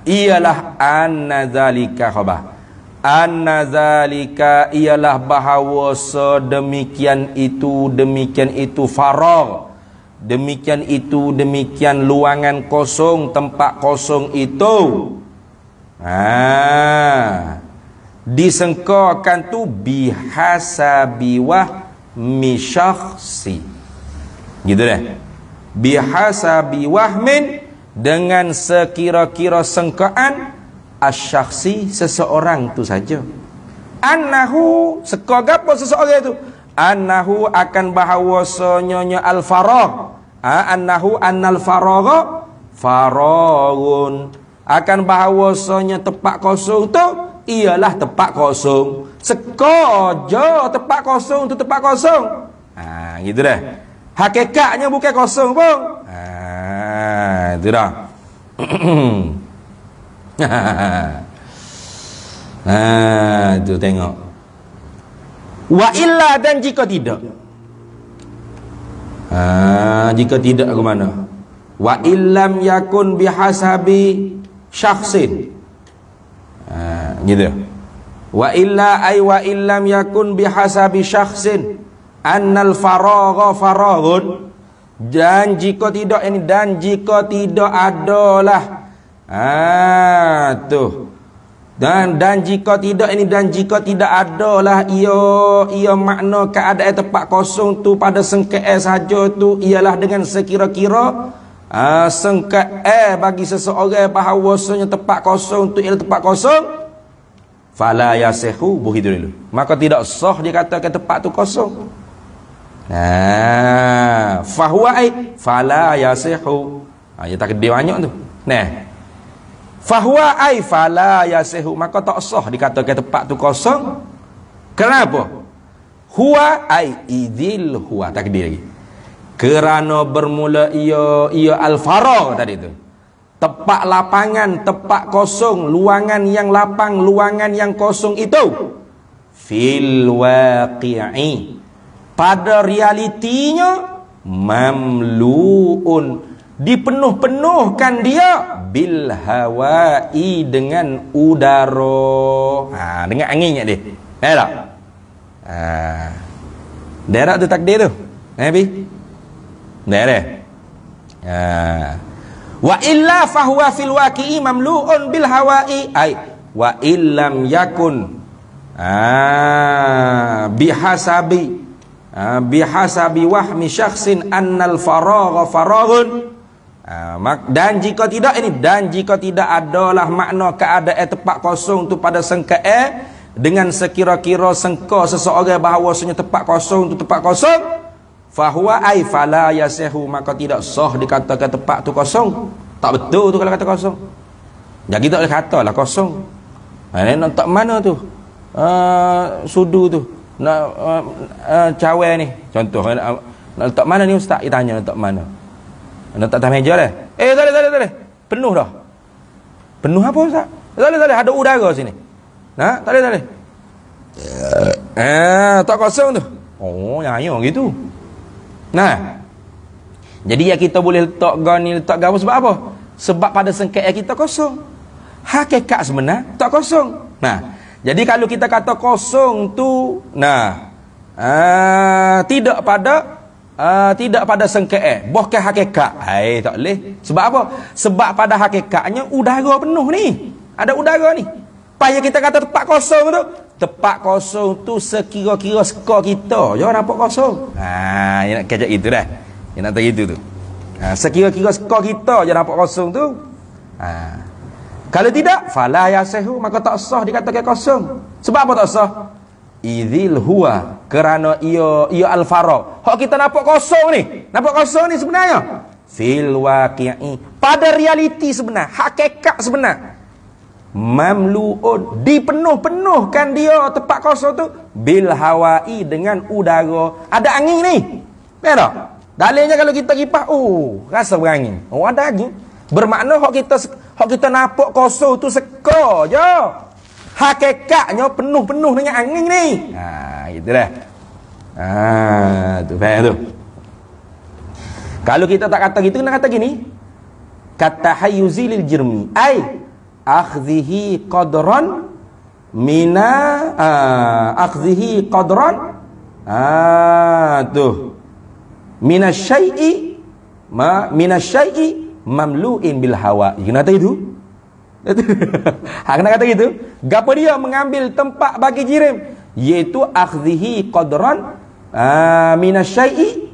ialah anna zalika khabar. Anna zalika ialah bahawa sedemikian itu faragh, demikian luangan kosong, tempat kosong itu disengkakan tu bihasabi wahmi syakhsi, gitu dah. Bihasabi wahmin, dengan sekira-kira sengkaan asyakhsi, seseorang tu saja. Annahu, seka gapo seseorang itu? Annahu akan bahawasanya al-faragh. Annahu annal faragha faraghun. Akan bahawasanya tempat kosong tu ialah tempat kosong. Seka je tempat kosong tu tempat kosong. Gitu dah. Hakikatnya bukan kosong pun. Itu dah. Itu tengok. Wa illa, dan jika tidak. Jika tidak ke mana? Wa illam yakun bihasabi syakhsin. Gitu. Wa illa ay wa illam yakun bihasabi syakhsin annal faragha faraghun. Dan jika tidak ini, dan jika tidak adalah tuh. Dan jika tidak ini, dan jika tidak adalah ia makna keadaan tempat kosong tu pada sengkee saja tu ialah dengan sekira-kira sengkee bagi seseorang bahawasanya tempat kosong tu ialah tempat kosong, fala yasihu, begitu dulu, maka tidak sah dikatakan tempat tu kosong. Fahuwa ai fala yasihu. Ya takdir banyak tu. Fahuwa ai fala yasihu, maka tak sah dikatakan tempat tu kosong. Kenapa? Huwa ai idzil huwa, takdir lagi. Kerana bermula ia al-faragh tadi tu. Tempat lapangan, tempat kosong, luangan yang lapang, luangan yang kosong itu fil waqi'i, pada realitinya mamluun, dipenuh-penuhkan dia bil hawai, dengan udara, dengan anginnya dia. Tak? Daerah tu takdir tu. Nabi. Daerah. Wa illa fahuwa fil waqi'i mamluun bil hawai, ai wa illam yakun bihasabi wahmi syakhsin annal faragha faraghun. Dan jika tidak ini, dan jika tidak adalah makna keadaan tempat kosong tu pada sengkee dengan sekira-kira sengka seseorang bahawasanya tempat kosong tu tempat kosong, fahuwa ai fala yasihu, maka tidak sah dikatakan tempat tu kosong. Tak betul tu kalau kata kosong. Jadi tak boleh kata lah kosong. Nak tak mana tu? Sudu tu. Nak cawe ni. Contoh nak letak mana ni ustaz? Dia tanya letak mana. Nak letak atas meja dah. Tak boleh. Penuh dah. Penuh apa ustaz? Tak boleh. Ada udara sini. Tak boleh. Tak kosong tu. Oh, yang gitu. Nah. Jadi yang kita boleh letak gani, letak gapo sebab apa? Sebab pada sengketa kita kosong. Hakikat sebenar tak kosong. Nah, jadi kalau kita kata kosong tu, tidak pada sengketa, bukan hakikat. Tak boleh. Sebab apa? Sebab pada hakikatnya udara penuh ni. Ada udara ni. Payah kita kata tempat kosong tu. Tempat kosong tu sekira-kira skor kita. Jangan nampak kosong. Yang nak kejap itu dah. Yang nak tahu itu tu. Sekira-kira skor kita je nampak kosong tu. Kalau tidak, fala yasehu, maka tak sah dikatakan kosong. Sebab apa tak sah? Idzil huwa, kerana ia al-faragh. Hak kita nampak kosong ni. Nampak kosong ni sebenarnya fil waqi'i, pada realiti sebenar, hakikat sebenar. Mamlu'un, dipenuh-penuhkan dia tempat kosong tu bil hawa'i, dengan udara. Ada angin ni. Betul? Dalilnya kalau kita kipas, rasa berangin. Ada angin. Bermakna hak kita nampak kosong tu seka je. Hakikatnya penuh-penuh dengan angin ni. Gitulah. Tu faham tu. Kalau kita tak kata gitu, nak kata gini. Kata hayyuzi lil jirmi, ai akhdhihi qadran mina akhdhihi qadran tu minasyai'i mamlu'in bil hawa. Kena kata itu. Kena kata gitu. Gapo dia mengambil tempat bagi jirim, iaitu akhdhihi qadran minasyai'i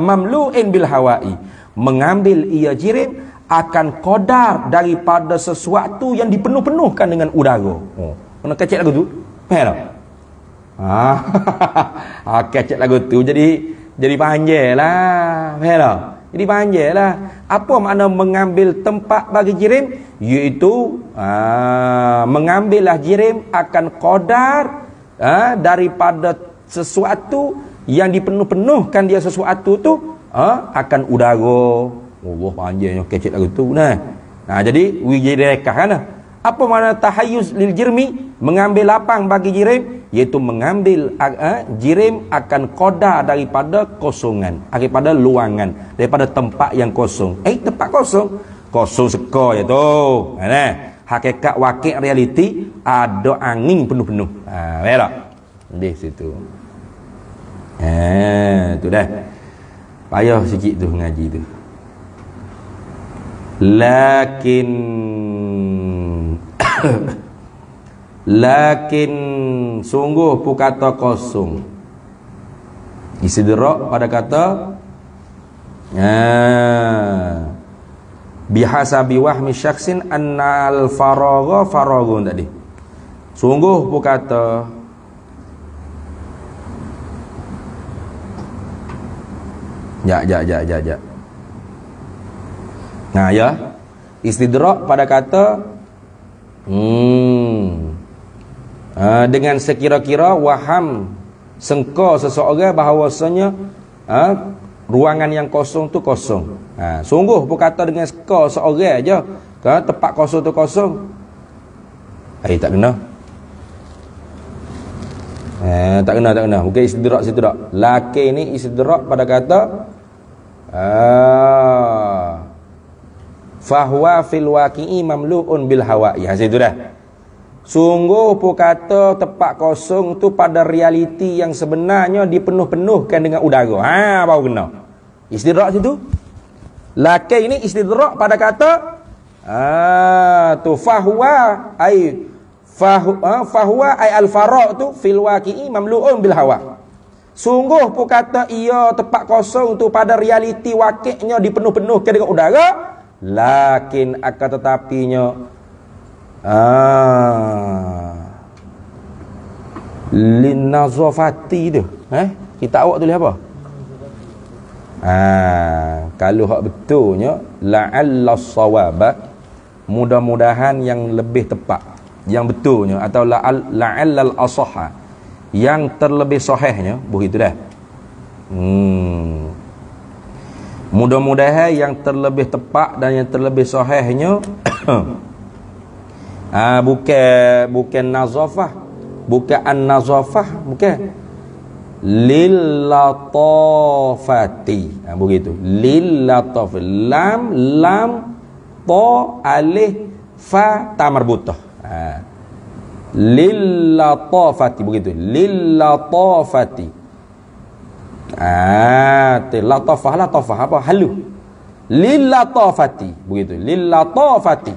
mamlu'in bil hawa'i, mengambil ia jirim akan qadar daripada sesuatu yang dipenuh-penuhkan dengan udara. Kena kecek lagu tu. Faham tak? Kecek lagu tu jadi panjang lah. Faham tak? Jadi panjang lah. Apa makna mengambil tempat bagi jirim? Iaitu mengambillah jirim akan qadar daripada sesuatu yang dipenuh-penuhkan dia sesuatu tu akan udara. Allah, panjangnya kecek lagu tu. Jadi wijirekah kan? Apa makna tahayyuz lil jirmi? Mengambil lapang bagi jirim, iaitu mengambil jirim akan qadar daripada kosongan, daripada luangan, daripada tempat yang kosong. Tempat kosong seka je tu. Hakikat wakil realiti ada angin penuh-penuh. Betul? Di situ. Tu dah. Payah sikit tu ngaji tu. Lakin sungguh pu kata kosong. Istidrak pada kata bihasabi wahmi syakhsin annal faragha faraghun tadi. Sungguh pu kata ja. Istidrak pada kata dengan sekira-kira waham sengka seseorang bahawasanya ruangan yang kosong tu kosong. Sungguh pun kata dengan seka seorang aja tempat kosong tu kosong. Tak kena. Tak kena. Bukan istidrak situ tak. Lakin ni istidrak pada kata fahuwa fil waqi'i mamlu'un bil hawa'i. Situ dah. Sungguh pun kata tempat kosong tu pada realiti yang sebenarnya dipenuh-penuhkan dengan udara. Baru kena. Istidrak situ. Lakin ini istidrak pada kata tu fahuwa ay al faraq tu fil waqi'i mamlu'un bil hawa. Sungguh pun kata ia tempat kosong tu pada realiti wakilnya dipenuh-penuhkan dengan udara. Lakin akan tetapinya lin nazafati tu. Kita awak tulis apa? Kalau hak betulnya la'alla sawaba, mudah-mudahan yang lebih tepat, yang betulnya, atau la'alla al-asahha, yang terlebih sahihnya, begitu dah. Mudah-mudahan yang terlebih tepat dan yang terlebih sahihnya bukan nazafah, bukan an-nazafah, bukan lil latafati. Begitu, lil lataf, lam ta alif fa ta marbutah. Lil latafati, begitu, lil latafati. Latafah apa? Halu. Lil latafati, begitu, lil latafati.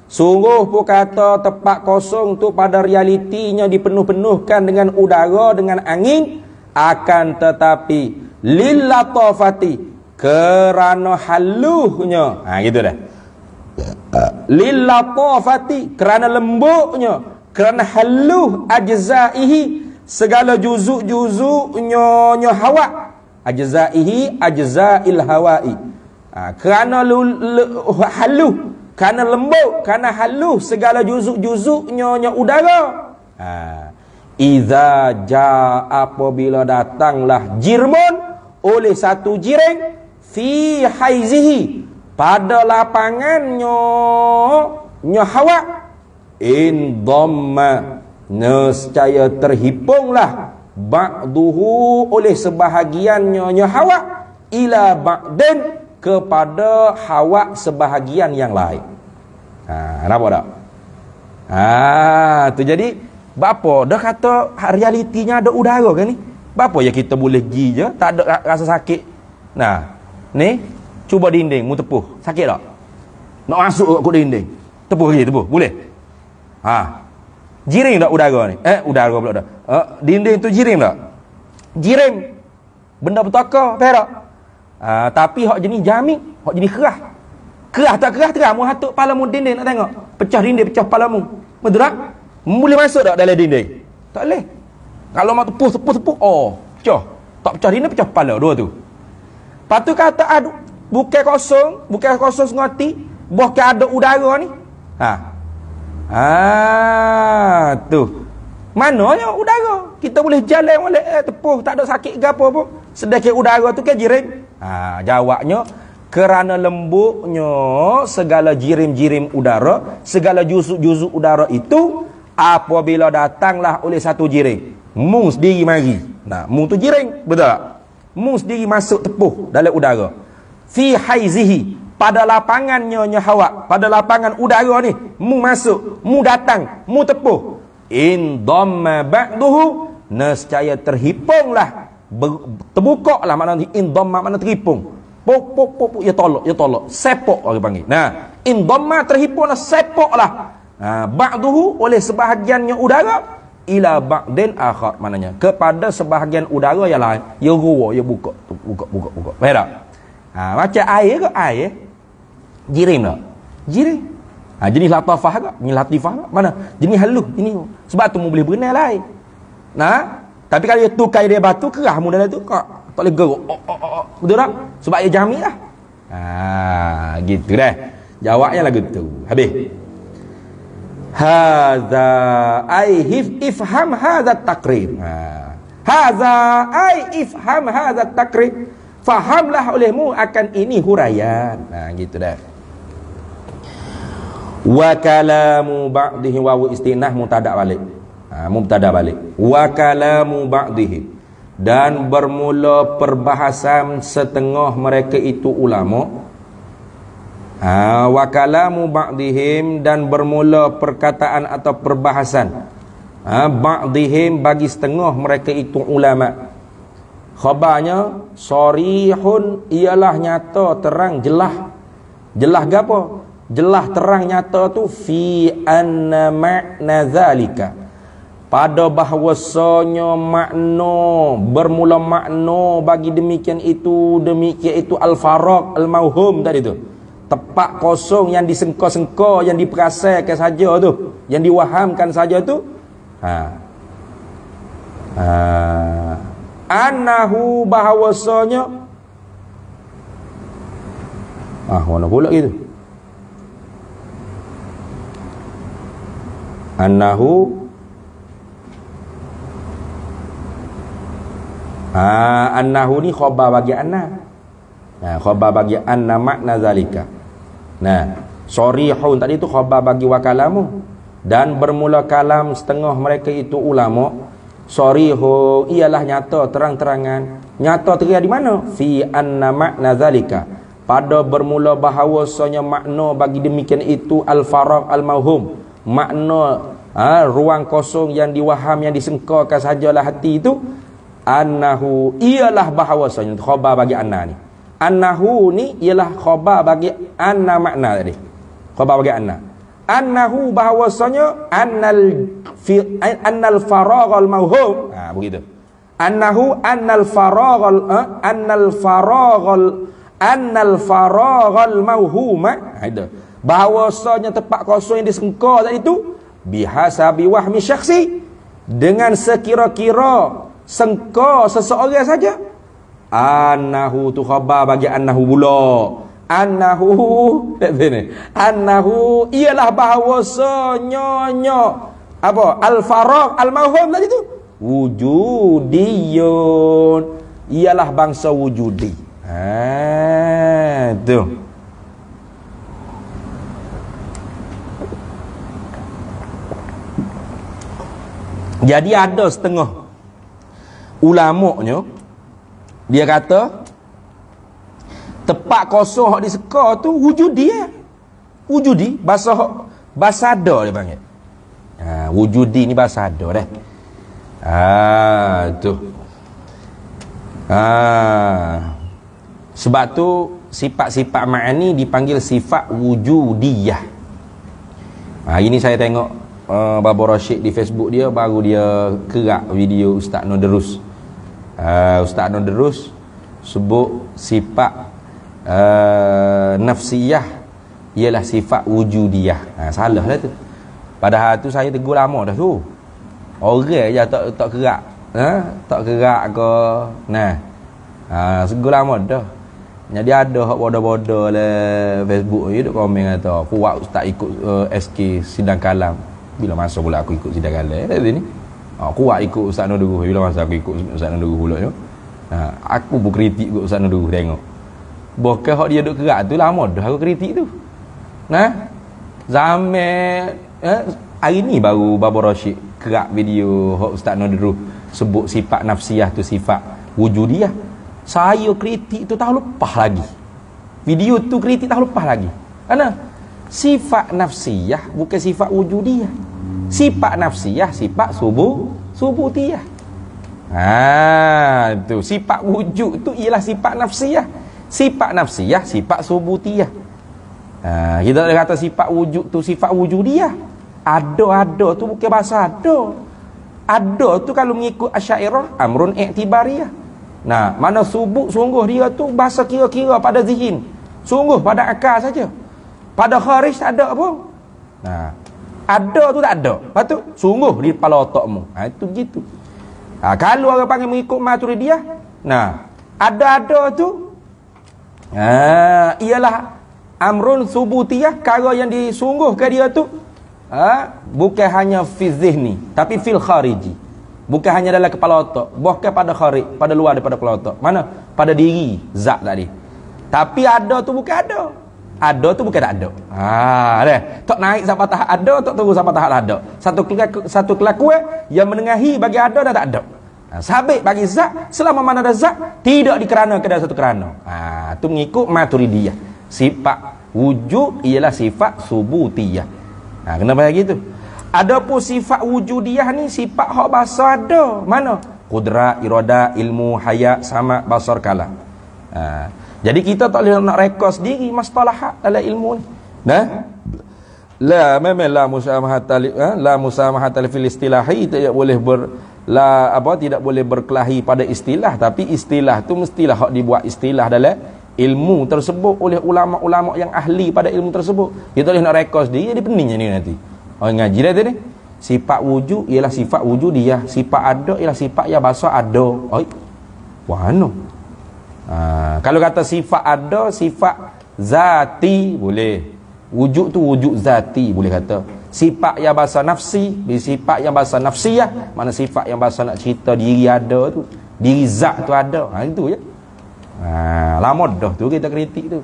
Sungguh pun kata tempat kosong tu pada realitinya dipenuh-penuhkan dengan udara, dengan angin, akan tetapi lil latafati, kerana haluhnya. Gitu dah. Lil latafati, kerana lembutnya, kerana haluh ajzaihi, segala juzuk-juzuknya hawa. Ajzaihi ajzail hawai. Kerana haluh, kerana lembut, kerana halus segala juzuk-juzuknya udara. Iza jaa, apabila datanglah jirmun, oleh satu jiring, fi haizihi, pada lapangannya hawa, in dhamma, nescaya terhipunglah, ba'duhu, oleh sebahagiannya hawa, ila ba'din, kepada hawa sebahagian yang lain. Nampak tak? Tu jadi bapa dah kata realitinya ada udara kan ni. Bapa ya kita boleh pergi je, tak ada rasa sakit. Nah, ni cuba dinding mu tepuh. Sakit tak? Nak masuk kat dinding. Tepuh lagi, tepuh. Boleh? Jiring tak udara ni? Udara pula dah. Dinding tu jiring tak? Jiring. Benda petaka, faham tak? Tapi hak jenis jamik, hak jenis kerah. Kerah tak kerah, terang mu hatuk palamu dinding nak tengok. Pecah dinding, pecah palamu. Betul tak? Boleh masuk tak dalam dinding? Tak boleh. Kalau mau tepuh, pecah. Tak pecah dinding, pecah kepala dua tu. Lepas tu kata bukan kosong sengoti, bukan ada udara ni. Tu. Mananya udara? Kita boleh jalan boleh tepuh, tak ada sakit ke apa pun. Sedekit udara tu kan jirim. Jawabnya, kerana lembutnya segala jirim-jirim udara, segala juzuk-juzuk udara itu, apabila datanglah oleh satu jirim, mu sendiri mari. Mu tu jirim, betul tak? Mu sendiri masuk tepuh dalam udara. Fi haizihi, pada lapangannya hawa, pada lapangan udara ni, mu masuk, mu datang, mu tepuh. In dhamma ba'duhu, nescaya terhipunglah, terbuka lah, maknanya in dhamma makna terhipung. Pok ya tolak sepok orang panggil. In dhamma terhipunglah, sepoklah, ba'duhu, oleh sebahagiannya udara, ila ba'din akhar, maknanya kepada sebahagian udara yang lain. Ya ruwa, ya buka. Faham tak? Macam air ke air? Jirim tak? Jirim. Jenis latafah ke? Jenis latifah ke? Mana? Jenis halus. Ini. Sebab tu mu boleh berenang lah air. Tapi kalau dia tukar dia batu, kerah mu dalam tu, tak boleh geruk. Betul tak? Sebab dia jamik lah. Gitu dah. Jawabnya lagu tu. Habis. Hadza ai ifham hadza taqrir. Hadza ai ifham hadza taqrir. Fahamlah olehmu akan ini huraian. Gitu dah. Wa kalamu ba'dihi, wawu istinah mubtada balik. Mubtada balik. Wa kalamu ba'dihi, dan bermula perbahasan setengah mereka itu ulama. Wa kalamu ba'dihim, dan bermula perkataan atau perbahasan ba'dihim bagi setengah mereka itu ulama. Khabarnya sarihun, ialah nyata, terang, jelas. Jelas gapo? Jelas terang nyata tu fi anna ma'na zalika, pada bahawasanya makna, bermula makna bagi demikian itu al-faraq al-mauhum tadi tu, tepat kosong yang disengka-sengka, yang diperasakan saja tu, yang diwahamkan saja tu. Annahu, bahawasanya Mana pula gitu? Annahu annahu ni khabar bagi anna. Khabar bagi anna makna zalika. Sharihun tadi itu khabar bagi wa kalamu, dan bermula kalam setengah mereka itu ulama. Sharihu ialah nyata, terang-terangan. Nyata terlihat di mana? Fi anna makna zalika, pada bermula bahawasanya makna bagi demikian itu al-faragh al-mauhum, makna ruang kosong yang diwaham, yang disengkakan sajalah hati itu. Annahu ialah bahawasanya, khabar bagi anna ni. Annahu ni ialah khabar bagi anna makna tadi. Khabar bagi anna. Annahu bahawasanya annal faragh al mauhum. Begitu. Annahu annal faragh al mauhuma. Itu. Bahawasanya tempat kosong yang disengkau tadi itu bihasabi wahmi syakhsi, dengan sekira-kira sengkau seseorang saja. Annahu tu khabar bagi annahu pula. Annahu ialah bahawasanya apa? Al-faragh al-mauhum tadi tu wujudiyun, ialah bangsa wujudi. Tu. Jadi ada setengah ulama'nya dia kata tempat kosong hak diseka tu wujudi wujudi, bahasa ada dia panggil. Wujudi ni bahasa ada dah. Tu. Sebab tu sifat-sifat ma'ani dipanggil sifat wujudiyah. Hari ni saya tengok Baba Rashid di Facebook dia, baru dia kerak video Ustaz Noderus. Ustaz Noderus sebut sifat nafsiyah ialah sifat wujudiyah. Salah lah tu. Padahal tu saya tegur lama dah tu. Orang je tak kerak. Tak kerak ke. Tegur lama dah. Jadi ada hak bodoh-bodoh lah Facebook ni duk komen kata, kuat Ustaz ikut SK sidang kalam. Bila masa pula aku ikut sidang kalam ni? Kuat ikut Ustaz Noderus. Bila masa aku ikut Ustaz Noderus pula tu? Aku pun kritik ikut Ustaz Noderus tengok. Bahkan hak dia duk kerak tu lama dah aku kritik tu. Zaman hari ni baru Baba Rashid kerak video hak Ustaz Noderus sebut sifat nafsiyah tu sifat wujudiyah. Saya kritik tu tahun lepas lagi. Video tu kritik tahun lepas lagi. Karena sifat nafsiyah bukan sifat wujudiyah. Sifat nafsiyah sifat subutiyah. Tu sifat wujud tu ialah sifat nafsiyah. Sifat nafsiyah sifat subutiyah. Kita boleh kata sifat wujud tu sifat wujudiyah. Ada tu bukan bahasa ada. Ada tu kalau mengikut Asy'ariyah amrun i'tibariyah. Mana subut sungguh dia tu bahasa kira-kira pada zihin. Sungguh pada akal saja. Pada kharij tak ada apa. Ada tu tak ada. Lepas tu sungguh di kepala otakmu. Itu begitu. Kalau orang panggil mengikut Maturidiyah, ada tu ialah amrun subutiyah, perkara yang disungguhkan dia tu bukan hanya fi zihni tapi fil khariji. Bukan hanya dalam kepala otak, bukan pada kharij, pada luar daripada kepala otak. Mana? Pada diri zat tadi. Tapi ada tu bukan ada. Ada tu bukan tak ada. Tak naik sampai tahap ada, tak turun sampai tahap ada. Satu kelakuan yang menengahi bagi ada dan tak ada. Sabit bagi zat, selama mana ada zat tidak dikeranakan dalam satu kerana. Tu mengikut Maturidiyah. Sifat wujud ialah sifat subutiyah. Kenapa gitu? Adapun sifat wujudiyah ni sifat hak bahasa ada. Mana? Qudrat, irada, ilmu, hayat, sama, basar, kalam. Jadi kita tak boleh nak rekod sendiri mustalahat dalam ilmu ni. Memang la musamahat fil istilahi, tidak boleh tidak boleh berkelahi pada istilah, tapi istilah tu mestilah hak dibuat istilah dalam ilmu tersebut oleh ulama-ulama yang ahli pada ilmu tersebut. Kita boleh nak rekod sendiri, jadi peningnya ni nanti. Orang ngaji dah tadi. Sifat wujud ialah sifat wujudiyah, sifat ada ialah sifat yang bahasa ada. Kalau kata sifat ada, sifat zati boleh. Wujud tu wujud zati boleh kata. Sifat yang bahasa nafsi, sifat yang bahasa nafsiyah, mana sifat yang bahasa nak cerita diri ada tu, diri zat tu ada. Itu je. Lama dah tu kita kritik tu.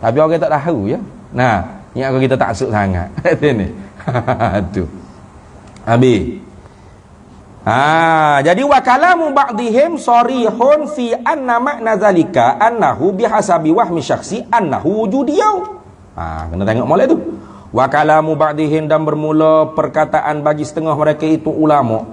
Tapi orang tak tahu ya. Nah, yang kita tak taksub sangat. Ni. Tu. Habis. Jadi wa kalamu ba'dihim sarihun fi anna ma'na zalika annahu bihasabi wahmi syakhsi annahu wujudiyau. Kena tengok molek tu. Wa kalamu ba'dihim, dan bermula perkataan bagi setengah mereka itu ulama.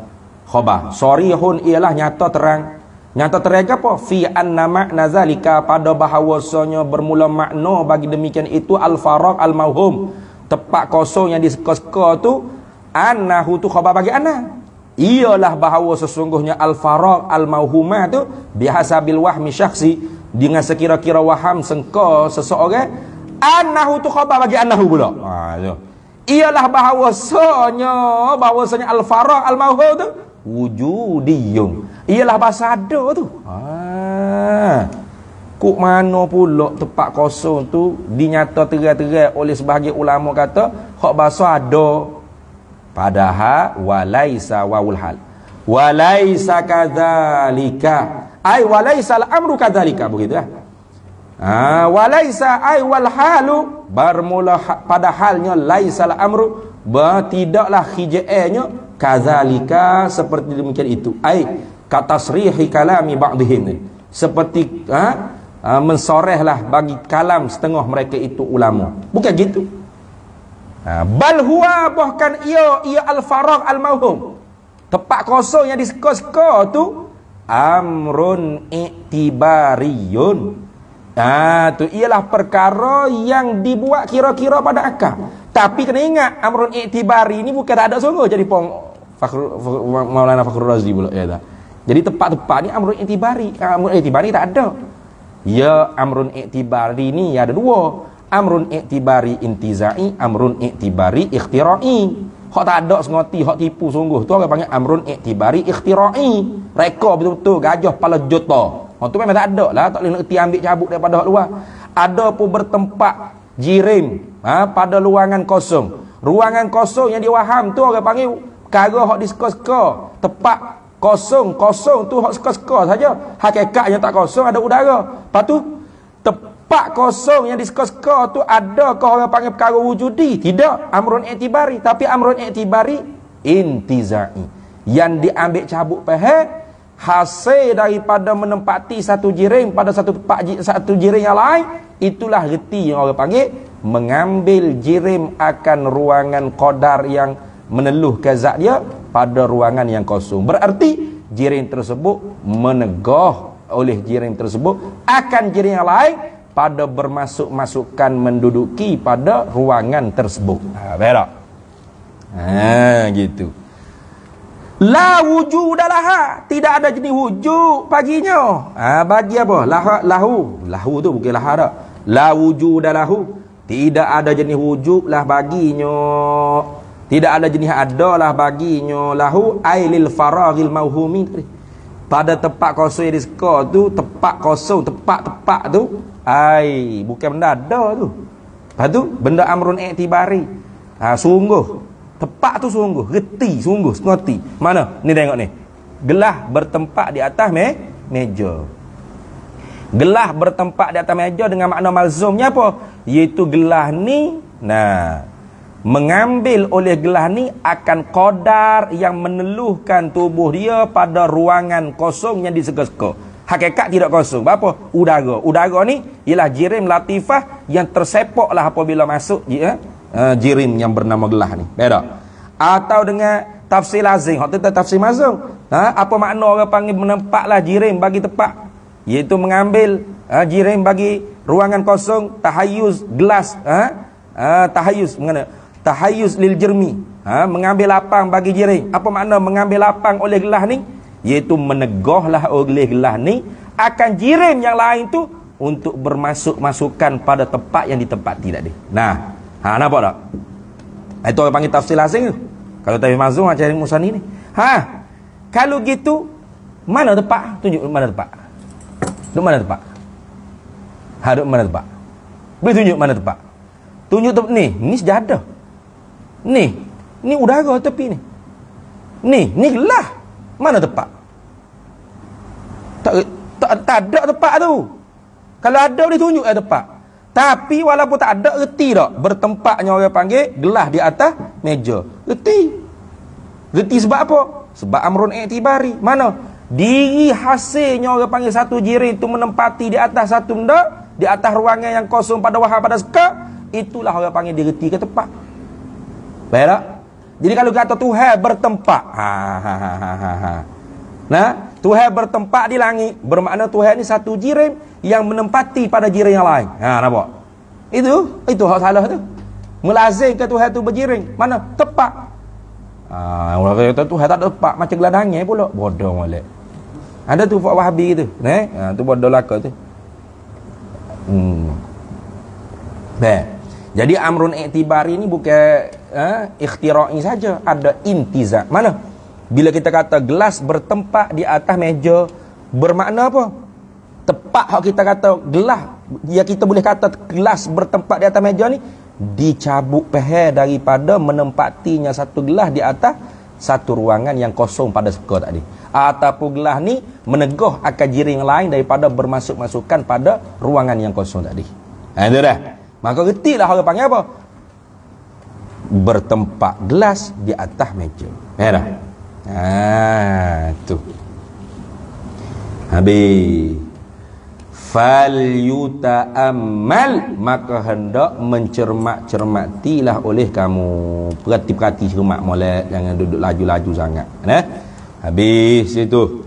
Khabar. Sarihun ialah nyata terang. Nyata terang apa? Fi anna ma'na zalika, pada bahawasanya bermula makna bagi demikian itu al-faraq al-mauhum. Tepat kosong yang diseka-seka tu annahu tu khabar bagi anna. Ialah bahawa sesungguhnya al-faraq al-mauhumah tu bihasabil wahmi syakhsi, dengan sekira-kira waham sengka seseorang. Annahu tu khabar bagi annahu pula. Ialah bahawasanya al-faraq al-mauhum tu wujudiyun. Ialah bahasa ada tu. Kok mana pula tempat kosong tu dinyata terang-terang oleh sebahagian ulama kata hak bahasa ada. Padahal walaisa wawul hal. Walaisa kadzalika. Ai walaisa al-amru kadzalika, begitu ya. Walaisa ai wal halu, bermula pada halnya laisa al-amru, tidaklah hijaannya kadzalika, seperti demikian itu. Ai katasrihi kalami ba'dihim, seperti mensorehlah bagi kalam setengah mereka itu ulama. Bukan gitu. Bal huwa, bahkan ia al-faraq al-mauhum, tepat kosong yang diseka-seka tu amrun i'tibariyun. Tu ialah perkara yang dibuat kira-kira pada akal. Tapi kena ingat amrun i'tibari ni bukan tak ada sungguh jadi Maulana Fakhrul Razi pula ya tak. Jadi tepat-tepat ni amrun i'tibari. Amrun i'tibari tak ada. Ya, amrun i'tibari ni ada dua. Amrun i'tibari intizai, amrun i'tibari ikhtira'i. Hak tak ada sengoti, hak tipu sungguh tu orang panggil amrun i'tibari ikhtira'i. Reka betul-betul gajah kepala juta. Tu memang tak ada lah, tak boleh nak erti ambil cabut daripada hak luar. Ada pun bertempat jirim pada ruangan kosong. Ruangan kosong yang diwaham tu orang panggil perkara hak diseka-seka. Tepat kosong tu hak seka-seka saja. Hakikatnya tak kosong, ada udara. Lepas tu tepat kosong yang diseka-seka tu adakah orang panggil perkara wujudi? Tidak, amrun i'tibari. Tapi amrun i'tibari intizai, yang diambil cabut pahal hasil daripada menempati satu jirim pada satu tempat, satu jirim yang lain. Itulah reti yang orang panggil mengambil jirim akan ruangan qadar yang meneluhkan zat dia pada ruangan yang kosong. Berarti jirim tersebut menegah oleh jirim tersebut akan jirim yang lain pada bermasuk-masukkan menduduki pada ruangan tersebut. Berak. Gitu. La wujudalaha, tidak ada jenis wujud baginya. Bagi apa? Lahu tu bukan laha dah. La wujudalahu, tidak ada jenis wujud lah baginya. Tidak ada jenis ada lah baginya. Lahu ailil faraghil mauhumi. Pada tempat kosong yang diseka tu, tempat kosong, tempat tu, bukan benda ada tu. Lepas tu benda amrun i'tibari. Sungguh tepat tu, sungguh reti, sungguh ngoti. Mana ni, tengok ni, gelas bertempat di atas meja. Gelas bertempat di atas meja dengan makna malzumnya apa? Iaitu gelas ni mengambil oleh gelas ni akan qadar yang meneluhkan tubuh dia pada ruangan kosong yang diseka-seka. Hakikat tidak kosong. Apa? Udara. Udara ni ialah jirim latifah yang tersepaklah apabila masuk jirim yang bernama gelas ni. Beda. Atau dengan tafsir lazim. Hak tu tafsir mazum. Apa makna orang panggil menempatlah jirim bagi tepat? Iaitu mengambil jirim bagi ruangan kosong, tahayyuz gelas, tahayyuz mengenai tahayyuz lil jermi, mengambil lapang bagi jirim. Apa makna mengambil lapang oleh gelas ni? Iaitu menegahlah oleh gelas ni akan jirim yang lain tu untuk bermasuk-masukan pada tempat yang ditempati tadi. Nampak tak? Itu orang panggil tafsir lazim tu. Kalau tafsir mazum macam Syarih Musani ni. Kalau gitu, mana tempat? Tunjuk mana tempat. Duk mana tempat? Duk mana tempat? Boleh tunjuk mana tempat? Tunjuk tempat ni sejadah. Ni udara tepi ni. Ni gelas. Mana tempat? Tak ada tempat tu. Kalau ada boleh tunjuk tempat. Tapi walaupun tak ada, reti tak? Bertempatnya orang panggil gelas di atas meja. Reti sebab apa? Sebab amrun i'tibari. Mana? Diri hasilnya orang panggil satu jirim tu menempati di atas satu benda, di atas ruangan yang kosong pada wahab pada sekak, itulah orang panggil direti ke tempat. Baik tak? Jadi kalau kata Tuhan bertempat, nah, Tuhan bertempat di langit, bermakna Tuhan ni satu jirim yang menempati pada jirim yang lain. Nampak? Itu hak salah tu. Melazimkan Tuhan tu berjirim. Mana? Tepat. Orang kata Tuhan tak ada tepat, macam geladangnya pula. Bodoh molek. Ada tu Fak Wahabi tu. Tu bodoh laka tu. Baik. Jadi amrun i'tibari ni bukan ikhtira'i saja, ada intizam. Mana? Bila kita kata gelas bertempat di atas meja, bermakna apa? Tepat hak kita kata gelas, ya kita boleh kata gelas bertempat di atas meja ni dicabut peher daripada menempatinya satu gelas di atas satu ruangan yang kosong pada suka tadi. Ataupun gelas ni menegah akan jiring lain daripada bermasuk-masukkan pada ruangan yang kosong tadi. Itu dah. Maka retilah orang panggil apa? Bertempat gelas di atas meja. Dah. Tu. Habis. Fal yuta'ammal, maka hendak mencermat-cermatilah oleh kamu. Perhati-perhati cermat molek, jangan duduk laju-laju sangat. Habis itu.